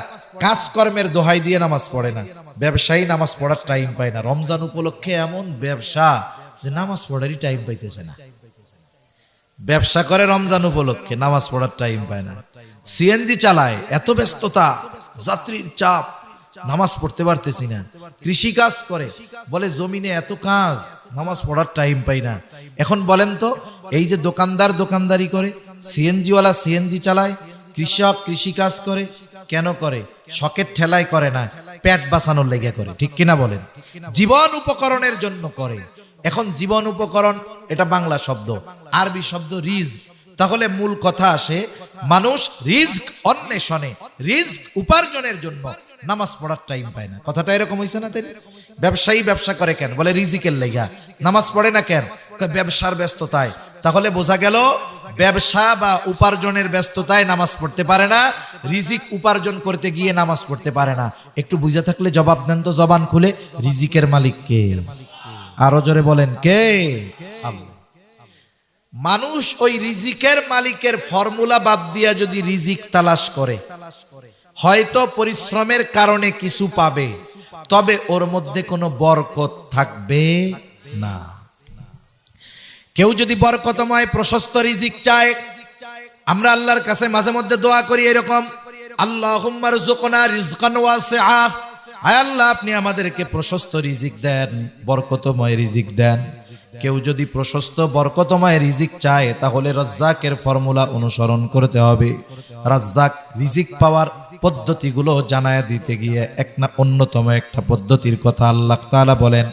কাজকর্মের দোহাই দিয়ে নামাজ পড়ে না, ব্যবসায়ী নামাজ পড়ার টাইম পায় না। রমজান উপলক্ষে এমন ব্যবসা যে নামাজ পড়ারই টাইম পাইতেছে না, ব্যবসা করে রমজান উপলক্ষে, নামাজ পড়ার টাইম পায় না। সিএনজি চালায়, এত ব্যস্ততা, যাত্রীর চাপ, নামাজ পড়তে পারতেছি না। কৃষি কাজ করে, বলে জমিনে এত কাজ, নামাজ পড়ার টাইম পাই না। এখন বলেন তো, এই যে দোকানদার দোকানদারি করে, সিএনজিওয়ালা সিএনজি চালায়, কৃষক কৃষি কাজ করে, কেন করে? শখের ঠেলায় করে না, পেট বাঁচানোর লেগে করে, ঠিক কিনা বলেন? জীবন উপকরণের জন্য করে। এখন জীবন উপকরণ এটা বাংলা শব্দ, আরবি শব্দ রিজক। তাহলে মূল কথা আসে, মানুষ রিজক অন্বেষণে, রিজক উপার্জনের জন্য নামাজ পড়ার টাইম পায় না। কথাটা এরকম হইছে না? তাই ব্যবসায়ী ব্যবসা করে কেন? বলে রিজিকের লেগা। নামাজ পড়ে না কেন? ব্যবসার ব্যস্ততায়। তাহলে বোঝা গেল ব্যবসা বা উপার্জনের ব্যস্ততায় নামাজ পড়তে পারে না, রিজিক উপার্জন করতে গিয়ে নামাজ পড়তে পারে না। একটু বুঝে থাকলে জবাব দেন তো জবান খুলে, রিজিকের মালিক কে? আরো জোরে বলেন, কে? আল্লাহ। মানুষ ওই রিজিকের মালিকের ফর্মুলা বাদ দিয়া যদি রিজিক তালাশ করে, হয়তো পরিশ্রমের কারণে কিছু পাবে, তবে ওর মধ্যে কোনো বরকত থাকবে না। কেউ যদি বরকতময় প্রশস্ত রিজিক চায়, আমরা আল্লাহর কাছে মাঝে মধ্যে দোয়া করি এরকম, আল্লাহুম্মা রযুকনা রিজকান ওয়াসিআ, আয় আল্লাহ আপনি আমাদেরকে প্রশস্ত রিজিক দেন, বরকতময় রিজিক দেন। কেউ যদি প্রশস্ত বরকতময় রিজিক চায়, তাহলে রাজ্জাকের ফর্মুলা অনুসরণ করতে হবে। রাজ্জাক রিজিক পাওয়ার পদ্ধতিগুলো জানায় দিতে গিয়ে অন্যতম একটা পদ্ধতির কথা আল্লাহ তাআলা বলেন,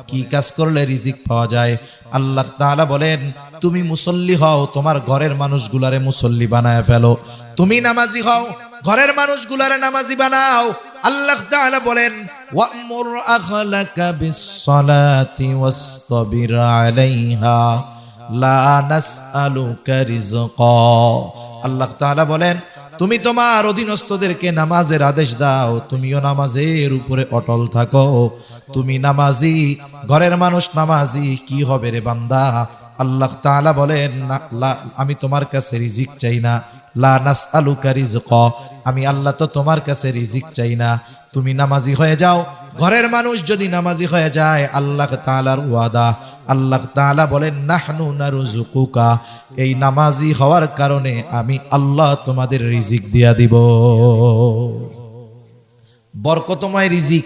কি কাজ করলে রিজিক পাওয়া যায়? আল্লাহ তাআলা বলেন, তুমি মুসল্লি হও, তোমার ঘরের মানুষগুলারে মুসল্লি বানায় ফেলো। তুমি নামাজি হও, ঘরের মানুষগুলারে নামাজি বানাও। আল্লাহ তাআলা বলেন, ওয়া'মুর আহলাকা বিস-সালাতি ওয়াসতাবির আলাইহা লা নাসআলুকা রিজকা। আল্লাহ তাআলা বলেন, তুমি তোমার অধীনস্থদেরকে নামাজের আদেশ দাও, তুমিও নামাজের উপরে অটল থাকো। তুমি নামাজি, ঘরের মানুষ নামাজি, কি হবে রে বান্দা? আল্লাহ তাআলা বলেন, আমি তোমার কাছে রিজিক চাই না। লা নাসআলুকা রিজকা, আমি আল্লাহ তো তোমার কাছে রিজিক চাই না। তুমি নামাজি হয়ে যাও। ঘরের মানুষ যদি নামাজি হয়ে যায়, আল্লাহ তাআলার ওয়াদা, আল্লাহ তাআলা বলেন, নাহনু নারযুকুকা, এই নামাজি হওয়ার কারণে আমি আল্লাহ তোমাদের রিজিক দিয়া দিব। বরকতময় রিজিক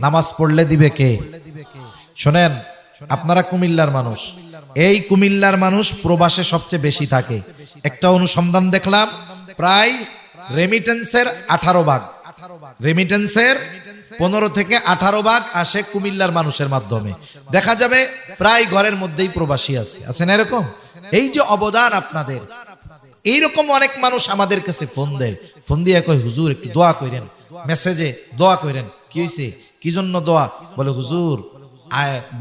নামাজ পড়লে দিবে কে? শোনেন, আপনারা কুমিল্লার মানুষ, এই কুমিল্লার মানুষ প্রবাসে সবচেয়ে বেশি থাকে। একটা অনুসন্ধান দেখলাম, প্রায় রেমিটেন্সের 18 ভাগ, রেমিটেন্সের 15 থেকে 18 ভাগ আসে কুমিল্লার মানুষের মাধ্যমে। দেখা যাবে প্রায় ঘরের মধ্যেই প্রবাসী আছে না এরকম? এই যে অবদান আপনাদের, এইরকম অনেক মানুষ আমাদের কাছে ফোন দেয়, ফোন দিয়ে কয়, হুজুর একটু দোয়া করেন, মেসেজে দোয়া করেন। কি হয়েছে, কি জন্য দোয়া? বলে, হুজুর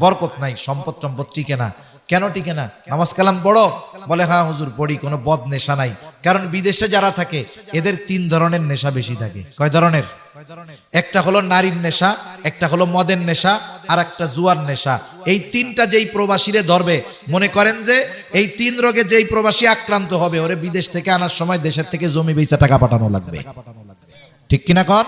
বরকত নাই, সম্পদ টম্পদ টিকে না। কেন টিকে না? নামাজ কালাম পড়ো? বলে, হ্যাঁ হুজুর পড়ি, কোনো বদ নেশা নাই। কারণ বিদেশে যারা থাকে এদের 3 ধরনের নেশা বেশি থাকে। কয় ধরনের? একটা হলো নারীর নেশা, একটা হলো মদের নেশা, আর একটা জুয়ার নেশা। এই 3টা যেই প্রবাসীরে ধরবে, মনে করেন যে এই 3 রোগে যেই প্রবাসী আক্রান্ত হবে, ওরে বিদেশ থেকে আনার সময় দেশের থেকে জমি বেচা টাকা পাঠানো লাগবে। ঠিক কিনা কর?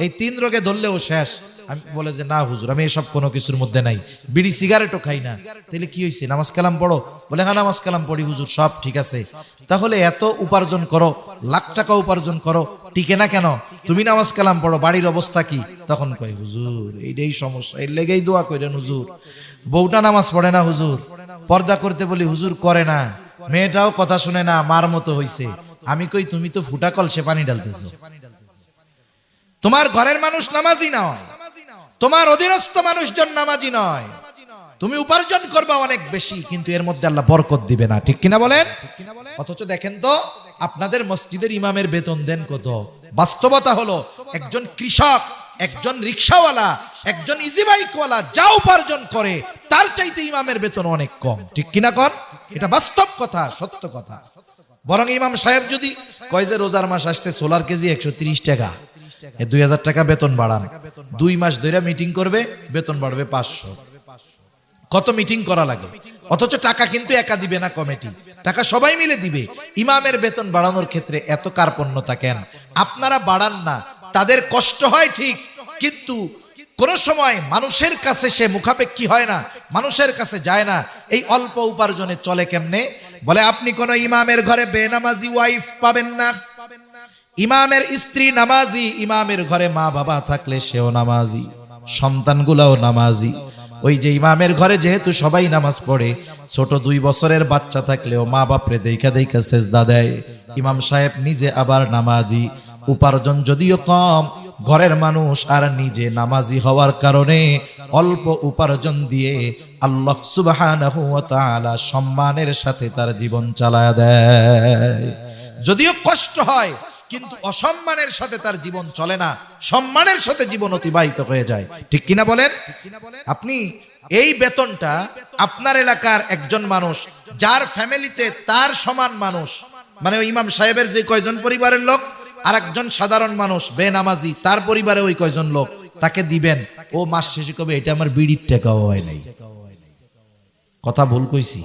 এই 3 রোগে ধরলেও শেষ। আমি বলে যে, না হুজুর, আমি এসব কোনো কিছুর মধ্যে নাই, বিড়ি সিগারেটও খাই না। তাহলে কি হয়েছে, নামাজ কালাম পড়ো? বলে, হ্যাঁ নামাজ কালাম পড়ি হুজুর, সব ঠিক আছে। তাহলে এত উপার্জন করো, লাখ টাকা উপার্জন করো, টিকে না কেন? তুমি নামাজ কালাম পড়ো, বাড়ির অবস্থা কি? তখন কই, হুজুর এইটাই সমস্যা, এর লেগেই দোয়া করেন হুজুর। বউটা নামাজ পড়ে না হুজুর, পর্দা করতে বলি হুজুর করে না, মেয়েটাও কথা শুনে না, মার মতো হইছে। আমি কই, তুমি তো ফুটা কলসে পানি ঢালতেছো। তোমার ঘরের মানুষ নামাজি নয়, তোমার অধীনস্থ মানুষজন নামাজি নয়। তুমি উপার্জন করবা অনেক বেশি, কিন্তু এর মধ্যে আল্লাহ বরকত দিবে না। ঠিক কিনা বলেন? অথচ দেখেন তো, আপনাদের মসজিদের ইমামের বেতন দেন কত? বাস্তবতা হলো, একজন কৃষক, একজন রিকশাওয়ালা, একজন ইজি বাইকওয়ালা যা উপার্জন করে, তার চাইতে ইমামের বেতন অনেক কম। ঠিক কিনা কর? এটা বাস্তব কথা, সত্য কথা। বরং ইমাম সাহেব যদি কয় যে রোজার মাস আসছে, সোলার কেজি 130 টাকা, 2000 টাকা বেতন বাড়ান, 2 মাস ধরে মিটিং করবে, বেতন বাড়বে 500। কত মিটিং করা লাগে? অথচ টাকা কিন্তু একা দিবে না কমিটি, টাকা সবাই মিলে দিবে। ইমামের বেতন বাড়ানোর ক্ষেত্রে এত কার্পণ্যতা কেন? আপনারা বাড়ান না, তাদের কষ্ট হয় ঠিক, কিন্তু কোন সময় মানুষের কাছে সে মুখাপেক্ষী হয় না, মানুষের কাছে যায় না। এই অল্প উপার্জনে চলে কেমনে? বলে, আপনি কোন ইমামের ঘরে বেনামাজি ওয়াইফ পাবেন না। ইমামের স্ত্রী নামাজি, ইমামের ঘরে মা বাবা থাকলে সেও নামাজি, সন্তানগুলাও নামাজি। ওই যে ইমামের ঘরে যেহেতু সবাই নামাজ পড়ে, ছোট 2 বছরের বাচ্চা থাকলেও মা বাপরে দেখা দেখা সেজদা দেয়। ইমাম সাহেব নিজে আবার নামাজি, উপার্জন যদিও কম, ঘরের মানুষ আর নিজে নামাজি হওয়ার কারণে অল্প উপার্জন দিয়ে আল্লাহ সুবহানাহু ওয়া তাআলা সম্মানের সাথে তার জীবন চালায় দেয়। যদিও কষ্ট হয়, কিন্তু অসম্মানের সাথে তার জীবন চলে না, সম্মানের সাথে জীবন অতিবাহিত হয়ে যায়। ঠিক কিনা বলেন? আপনি এই বেতনটা আপনার এলাকার একজন মানুষ, যার ফ্যামিলিতে তার সমান মানুষ, মানে ওই ইমাম সাহেবের যে কয়জন পরিবারের লোক, আর একজন সাধারণ মানুষ বেনামাজি, তার পরিবারে ওই কয়জন লোক, তাকে দিবেন, ও মাস শেষে কবে, এটা আমার বিড়ির টাকাও হয় নাই। কথা ভুল কইছি?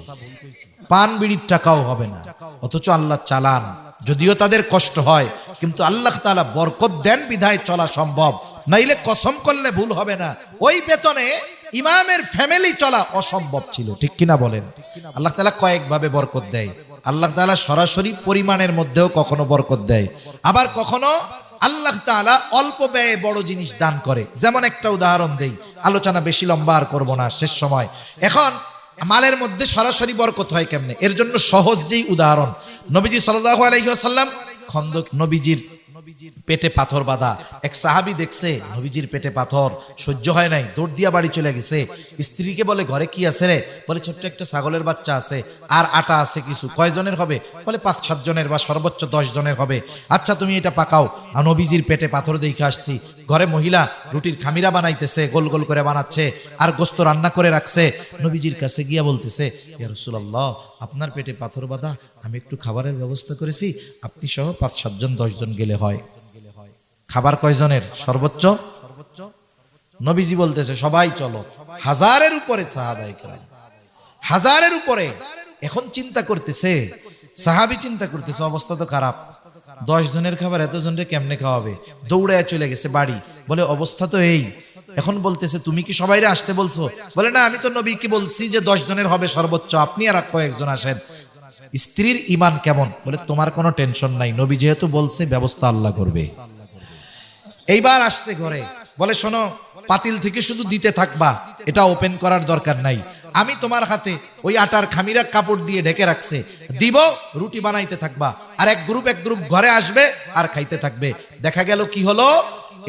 পান বিড়ির টাকাও হবে না। অথচ আল্লাহ চালান, যদিও তাদের কষ্ট হয়, কিন্তু আল্লাহ তাআলা বরকত দেন বিধায় চলা সম্ভব। নাইলে কসম করলে ভুল হবে না, ওই বেতনে ইমামের ফ্যামিলি চলা অসম্ভব ছিল। ঠিক কিনা বলেন? আল্লাহ তাআলা কয়েকভাবে বরকত দেয়। আল্লাহ তাআলা সরাসরি পরিমাণের মধ্যেও কখনো বরকত দেয়, আবার কখনো আল্লাহ তাআলা অল্প ব্যয়ে বড় জিনিস দান করে। যেমন একটা উদাহরণ দেই, আলোচনা বেশি লম্বা আর করব না, শেষ সময়। এখন মালের মধ্যে সরাসরি বরকত হয় কেমনে? এর জন্য সহজ যেই উদাহরণ, নবীজি সাল্লাল্লাহু আলাইহি ওয়াসাল্লাম খন্দক, নবীজির পেটে পাথর বাঁধা। এক সাহাবী দেখছে নবীজির পেটে পাথর, সহ্য হয় নাই, দৌড় দিয়া বাড়ি চলে গেছে। স্ত্রীকে বলে ঘরে কি আছে রে? বলে ছোট্ট একটা ছাগলের বাচ্চা আছে, আর আটা আছে কিছু। কয়জনের হবে? বলে 5-7 জনের বা সর্বোচ্চ 10 জনের হবে। আচ্ছা তুমি এটা পাকাও। আর নবীজির পেটে পাথর দেখে আসছি। ঘরে মহিলা রুটির খামিরা বানাইতেছে, গোল গোল করে বানাচ্ছে, আর গোস্ত রান্না করে রাখছে। নবীজির কাছে গিয়া বলতেছে, ইয়া রাসূলুল্লাহ, আপনার পেটে পাথর বাঁধা, আমি একটু খাবারের ব্যবস্থা করেছি, আপনি সহ 5-7 জন 10 জন গেলে হয়। খাবার কয়জনের? সর্বোচ্চ। নবীজি বলতেছে সবাই চলো। 1000-এর উপরে সাহাবায়ে কেরাম, 1000-এর উপরে। এখন চিন্তা করতেছে, সাহাবী চিন্তা করতেছে, অবস্থা তো খারাপ, 10 জনের খাবার এত জনরে কেমনে খাওয়াবে? দৌড়ায় চলে গেছে বাড়ি। বলে অবস্থা তো এই। এখন বলতেছে তুমি কি সবাইরে আসতে বলছো? বলে না, আমি তো নবীকে বলছি যে 10 জনের হবে সর্বোচ্চ, আপনি আর কয়েকজন আসেন। স্ত্রীর ঈমান কেমন? বলে তোমার কোনো টেনশন নাই, নবী যেহেতু বলছে ব্যবস্থা আল্লাহ করবে। এইবার আসছে ঘরে, বলে শোনো, পাতিল থেকে শুধু দিতে থাকবা, এটা ওপেন করার দরকার নাই। আমি তোমার হাতে ওই আটার খামিরা কাপড় দিয়ে ঢেকে রাখছে, দিব, রুটি বানাইতে থাকবা, আর এক গ্রুপ ঘরে আসবে আর খাইতে থাকবে। দেখা গেল কি হলো,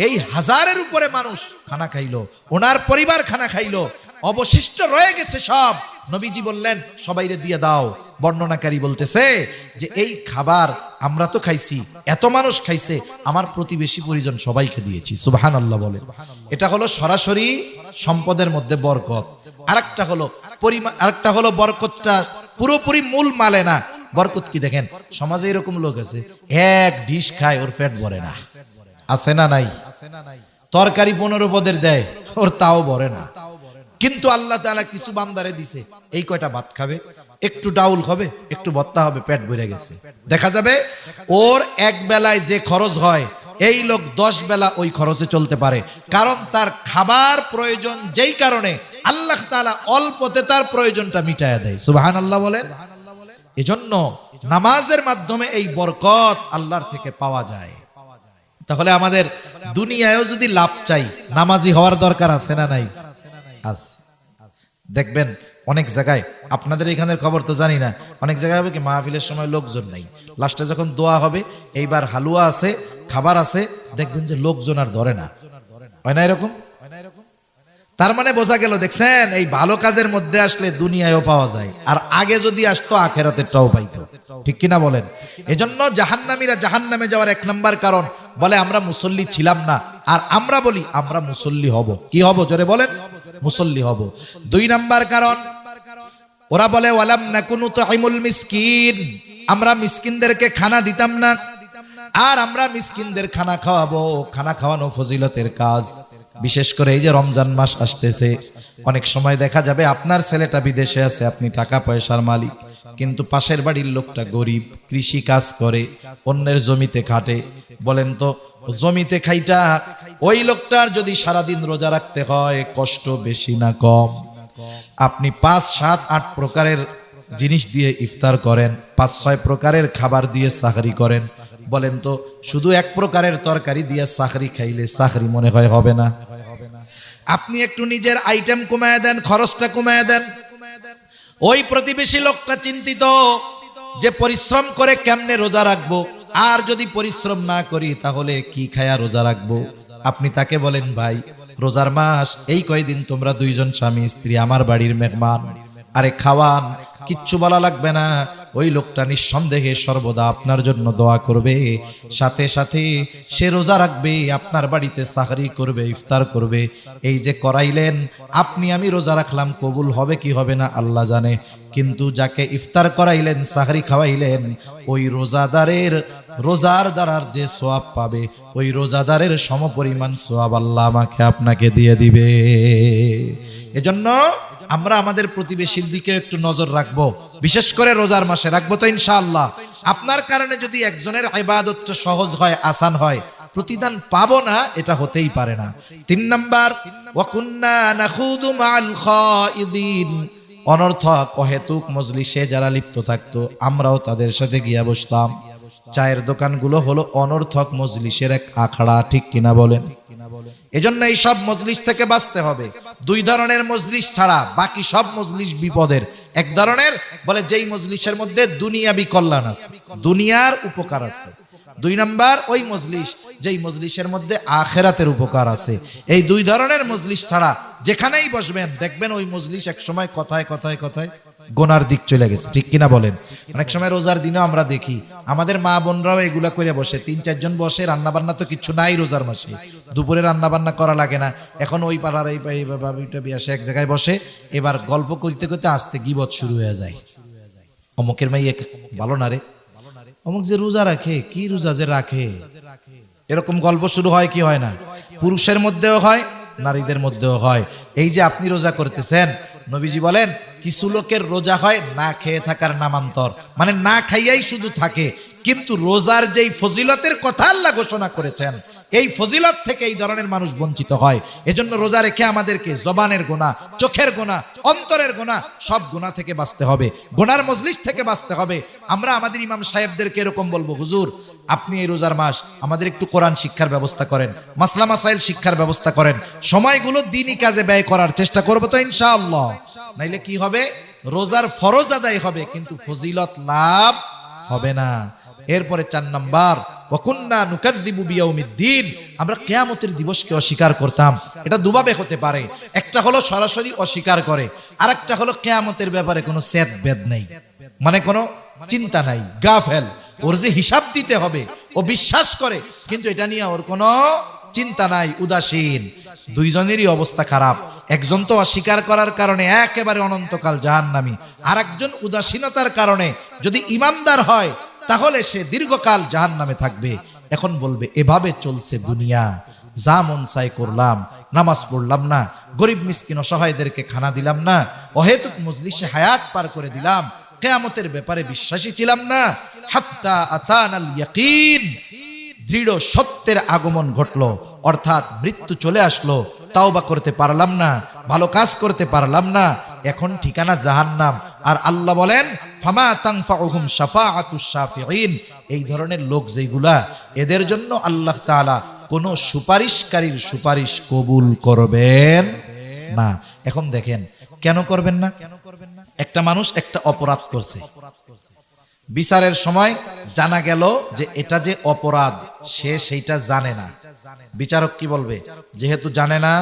এই 1000-এর উপরে মানুষ খানা খাইলো, ওনার পরিবার খানা খাইলো, অবশিষ্ট রয়ে গেছে সব। নবীজি বললেন সবাইরে দিয়ে দাও। বর্ণনাকারী বলতেছে যে এই খাবার আমরা তো খাইছি, এত মানুষ খাইছে, আমার প্রতিবেশী পরিজন সবাইকে দিয়েছি। সুবহানাল্লাহ বলে। এটা হলো সরাসরি সম্পদের মধ্যে বরকত। আরেকটা হলো বরকতটা পুরোপুরি মূল মালে না। বরকত কি দেখেন, সমাজে এরকম লোক আছে, এক ডিশ খায় ওর পেট ভরে না, আছে না নাই? তরকারি 15 পদের দেয়, ওর তাও ভরে না। কিন্তু আল্লাহ তাআলা কিছু বান্দারে দিছে, এই কয়টা ভাত খাবে, একটু ডাউল হবে, একটু ভর্তা হবে, পেট ভরে গেছে। দেখা যাবে ওর এক বেলায় যে খরচ হয়, এই লোক 10 বেলা ওই খরচে চলতে পারে। কারণ তার খাবার প্রয়োজন, যেই কারণে আল্লাহ তাআলা অল্পতে তার প্রয়োজনটা মিটায়া দেয়। সুবহানাল্লাহ বলেন। এজন্য নামাজের মাধ্যমে এই বরকত আল্লাহর থেকে পাওয়া যায়। তাহলে আমাদের দুনিয়ায়ও যদি লাভ চাই, নামাজি হওয়ার দরকার আছে না নাই? আছে। দেখবেন অনেক জায়গায়, আপনাদের এখানের খবর তো জানি না, অনেক জায়গায় হবে কি মাহফিলের সময় লোকজন নাই, লাস্টে যখন দোয়া হবে, এইবার হালুয়া আছে, খাবার আছে, দেখবেন যে লোকজন আর ধরে না। হয় না এরকম? তার মানে বোঝা গেল, দেখছেন, এই ভালো কাজের মধ্যে আসলে দুনিয়ায়ও পাওয়া যায়, আর আগে যদি আসতো আখেরাতেরটাও পাইতো। ঠিক কিনা বলেন? এজন্য জাহান্নামীরা জাহান্নামে যাওয়ার 1 নাম্বার কারণ, বলে আমরা মুসল্লি ছিলাম না। আর আমরা বলি আমরা মুসল্লি হব। কি হব? জোরে বলেন। মুসল্লি হব। 2 নাম্বার কারণ, ওরা বলে ওয়ালাম নাকুনু তুইমুল মিসকিন, আমরা মিসকিনদেরকে খানা দিতাম না, আর আমরা মিসকিনদের খানা খাওয়াবো। খানা খাওয়ানো ফজিলতের কাজ। বিশেষ করে এই যে রমজান মাস আসতেছে, অনেক সময় দেখা যাবে আপনার ছেলেটা বিদেশে আছে, আপনি টাকা পয়সার মালিক, কিন্তু পাশের বাড়ির লোকটা গরিব, কৃষি কাজ করে, অন্যের জমিতে খাটে। বলেন তো, জমিতে খাইটা ওই লোকটার যদি সারাদিন রোজা রাখতে হয়, কষ্ট বেশি না কম? আপনি 5, 7, 8 প্রকারের জিনিস দিয়ে ইফতার করেন, 5-6 প্রকারের খাবার দিয়ে সাহরি করেন। বলেন তো, শুধু 1 প্রকারের তরকারি দিয়ে সাহরি খাইলে সাহরি মনে হয় হবে না? আপনি একটু নিজের আইটেম কমায় দেন, খরচটা কমায় দেন। ওই প্রতিবেশী লোকটা চিন্তিত যে পরিশ্রম করে কেমনে রোজা রাখবো, আর যদি পরিশ্রম না করি তাহলে কি খায়া রোজা রাখবো। আপনি তাকে বলেন, ভাই রোজার মাস, এই কয়দিন তোমরা 2 জন স্বামী স্ত্রী আমার বাড়ির মেহমান, আরে খাওয়ান, কিচ্ছু বলা লাগবে না। ওই লোকটা নিঃসন্দেহে সর্বদা আপনার জন্য দোয়া করবে, সাথে সাথে সে রোজা রাখবে, আপনার বাড়িতে সাহরি করবে, ইফতার করবে। এই যে করাইলেন, আপনি আমি রোজা রাখলাম, কবুল হবে কি হবে না আল্লাহ জানে, কিন্তু যাকে ইফতার করাইলেন, সাহরি খাওয়াইলেন, ওই রোজার দ্বারার যে সওয়াব পাবে, ওই রোজাদারের সমপরিমাণ সওয়াব আল্লাহ আমাকে আপনাকে দিয়ে দিবে। এজন্য আমরা আমাদের প্রতিবেশীর দিকে একটু নজর রাখবো, বিশেষ করে রোজার মাসে রাখবো তো ইনশাআল্লাহ। আপনার কারণে যদি একজনের ইবাদতটা সহজ হয়, আসান হয়, প্রতিদান পাবো না এটা হতেই পারে না। 3 নাম্বার, ওয়া কুন্না নাখুদু মাআল খাইদিন, অনর্থক অহেতুক মজলিসে যারা লিপ্ত থাকতো, আমরাও তাদের সাথে গিয়া বসতাম। চায়ের দোকানগুলো হলো অনর্থক মজলিসের এক আখড়া। ঠিক কিনা বলেন? এজন্য এই সব মজলিস থেকে বাঁচতে হবে। 2 ধরনের মজলিস ছাড়া বাকি সব মজলিস বিপদের। এক ধরনের, বলে যেই মজলিসের মধ্যে দুনিয়াবি কল্যাণ আছে, দুনিয়ার উপকার আছে, দুই নাম্বার ওই মজলিস যেই মজলিসের মধ্যে আখিরাতের উপকার আছে। এই দুই ধরনের মজলিস ছাড়া যেখানেই বসবেন দেখবেন ওই মজলিস একসময় কথায় কথায় কথায় গোনার দিক চলে গেছে, ঠিক কিনা বলেন? অনেক সময় রোজার দিনেও আমরা দেখি আমাদের মা বোনরাও এগুলা করে বসে, 3-4 জন বসে, রান্না বান্না তো কিছু নাই রোজার মাসে, দুপুরে রান্না বান্না করা লাগে না, এখন ওই পাড়ার এই বাবিটা বিয়াসে এক জায়গায় বসে, এবার গল্প করতে করতে আস্তে গীবত শুরু হয়ে যায়। অমুকের মাই ভালো না রে, অমুক যে রোজা রাখে, কি রোজা যে রাখে, এরকম গল্প শুরু হয় কি হয় না? পুরুষের মধ্যেও হয়, নারীদের মধ্যেও হয়। এই যে আপনি রোজা করতেছেন, নবীজি বলেন কিছু লোকের রোজা হয় না খেয়ে থাকার নামান্তর, মানে না খাইয়াই শুধু থাকে, কিন্তু রোজার যেই ফজিলতের কথা আল্লাহ ঘোষণা করেছেন এই ফজিলত থেকে এই ধরনের মানুষ বঞ্চিত হয়। এজন্য রোজা রেখে আমাদেরকে জবানের গুনাহ, চোখের গুনাহ, অন্তরের গুনাহ, সব গুনাহ থেকে বাঁচতে হবে, গুনার মজলিস থেকে বাঁচতে হবে। আমরা আমাদের ইমাম সাহেবদেরকে এরকম বলবো, হুজুর আপনি এই রোজার মাস আমাদের একটু কোরআন শিক্ষার ব্যবস্থা করেন, মাসলা মাসাইল শিক্ষার ব্যবস্থা করেন, সময়গুলো দ্বীনি কাজে ব্যয় করার চেষ্টা করবো তো ইনশাআল্লাহ। নাইলে কি হবে? রোজার ফরজ আদায় হবে কিন্তু ফজিলত লাভ হবে না। এরপরে 4 নাম্বার, ওয়াকুন্না নুকাযযিবু বিয়াউমিদ্দিন, আমরা কিয়ামতের দিবসকে অস্বীকার করতাম। এটা দুভাবে হতে পারে, একটা হলো সরাসরি অস্বীকার করে, আরেকটা হলো কিয়ামতের ব্যাপারে কোনো সেদ বেদ নেই, মানে কোনো চিন্তা নাই, গাফেল, ওর যে হিসাব দিতে হবে ও বিশ্বাস করে কিন্তু এটা নিয়ে ওর কোনো চিন্তা নাই, উদাসীন। দুইজনেরই অবস্থা খারাপ, একজন তো অস্বীকার করার কারণে একেবারে অনন্তকাল জাহান্নামী, আর একজন উদাসীনতার কারণে যদি ইমানদার হয় তাহলে সে দীর্ঘকাল জাহান্নামে থাকবে। এখন বলবে এভাবে চলছে দুনিয়া, যা মন চাই করলাম, নামাজ পড়লাম না, গরিব মিসকিন অসহায়দেরকে খানা দিলাম না, অহেতুক মজলিসে হায়াত পার করে দিলাম, কিয়ামতের ব্যাপারে বিশ্বাসী ছিলাম না, হাত্তা আতানাল ইয়াকিন, দৃঢ় সত্যের আগমন ঘটলো, অর্থাৎ মৃত্যু চলে আসলো, তাওবা করতে পারলাম না, ভালো কাজ করতে পারলাম না, এখন ঠিকানা জাহান্নাম। আর আল্লাহ বলেন ফামা তানফাউহুম শাফাআতুশ শাফিঈন, এই ধরনের লোক যেগুলা, এদের জন্য আল্লাহ তাআলা কোন সুপারিশকারীর সুপারিশ কবুল করবেন না। এখন দেখেন কেন করবেন না? একটা মানুষ একটা অপরাধ করছে, বিচারের সময় জানা গেল যে এটা যে অপরাধ সে সেইটা জানে না, বিচারক কি বলবে? যেহেতু জানে না,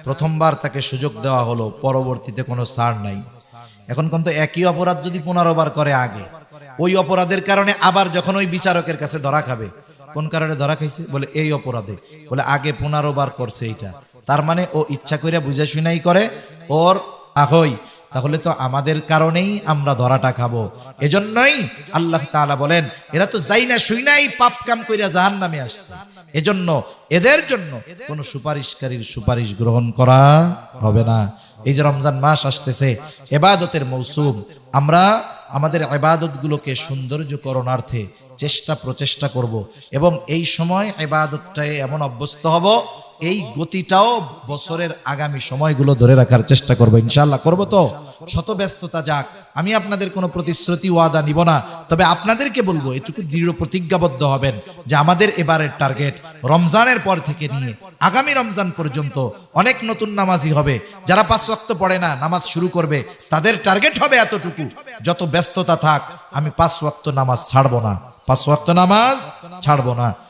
প্রথমবার তাকে সুযোগ দেওয়া হলো, পরবর্তীতে কোনো ছাড় নাই। এখন কিন্তু একই অপরাধ যদি 15 বার করে আগে, ওই অপরাধের কারণে আবার যখন ওই বিচারকের কাছে ধরা খাবে, কোন কারণে ধরা খাইছে? বলে এই অপরাধে, বলে আগে 15 বার করছে এইটা, তার মানে ও ইচ্ছা করে বুঝে শুনাই করে ওর আহই, তাহলে তো আমাদের কারণেই আমরা ধরাটা খাবো। এজন্যই আল্লাহ তাআলা বলেন এরা তো যাই না শুই নাই পাপ কাম কইরা জাহান্নামে আসছে, এজন্য এদের জন্য কোন সুপারিশকারীর সুপারিশ গ্রহণ করা হবে না। এই যে রমজান মাস আসতেছে, ইবাদতের মৌসুম, আমরা আমাদের ইবাদতগুলোকে সৌন্দর্যকরণার্থে চেষ্টা প্রচেষ্টা করব এবং এই সময় ইবাদতটায় এমন অভ্যস্ত হব, এই গতিটাও বছরের আগামী সময়গুলো ধরে রাখার চেষ্টা করব ইনশাআল্লাহ। করব তো? শত ব্যস্ততা যাক, আমি আপনাদের কোনো প্রতিশ্রুতি ওয়াদা নিব না, তবে আপনাদেরকে বলবো এটুকু দৃঢ় প্রতিজ্ঞাবদ্ধ হবেন যে আমাদের এবারের টার্গেট রমজানের পর থেকে নিয়ে আগামী রমজান পর্যন্ত অনেক নতুন নামাজি হবে, যারা 5 ওয়াক্ত পড়ে না নামাজ শুরু করবে, তাদের টার্গেট হবে এতটুকু, যত ব্যস্ততা থাক আমি 5 ওয়াক্ত নামাজ ছাড়বো না, 5 ওয়াক্ত নামাজ ছাড়বো না।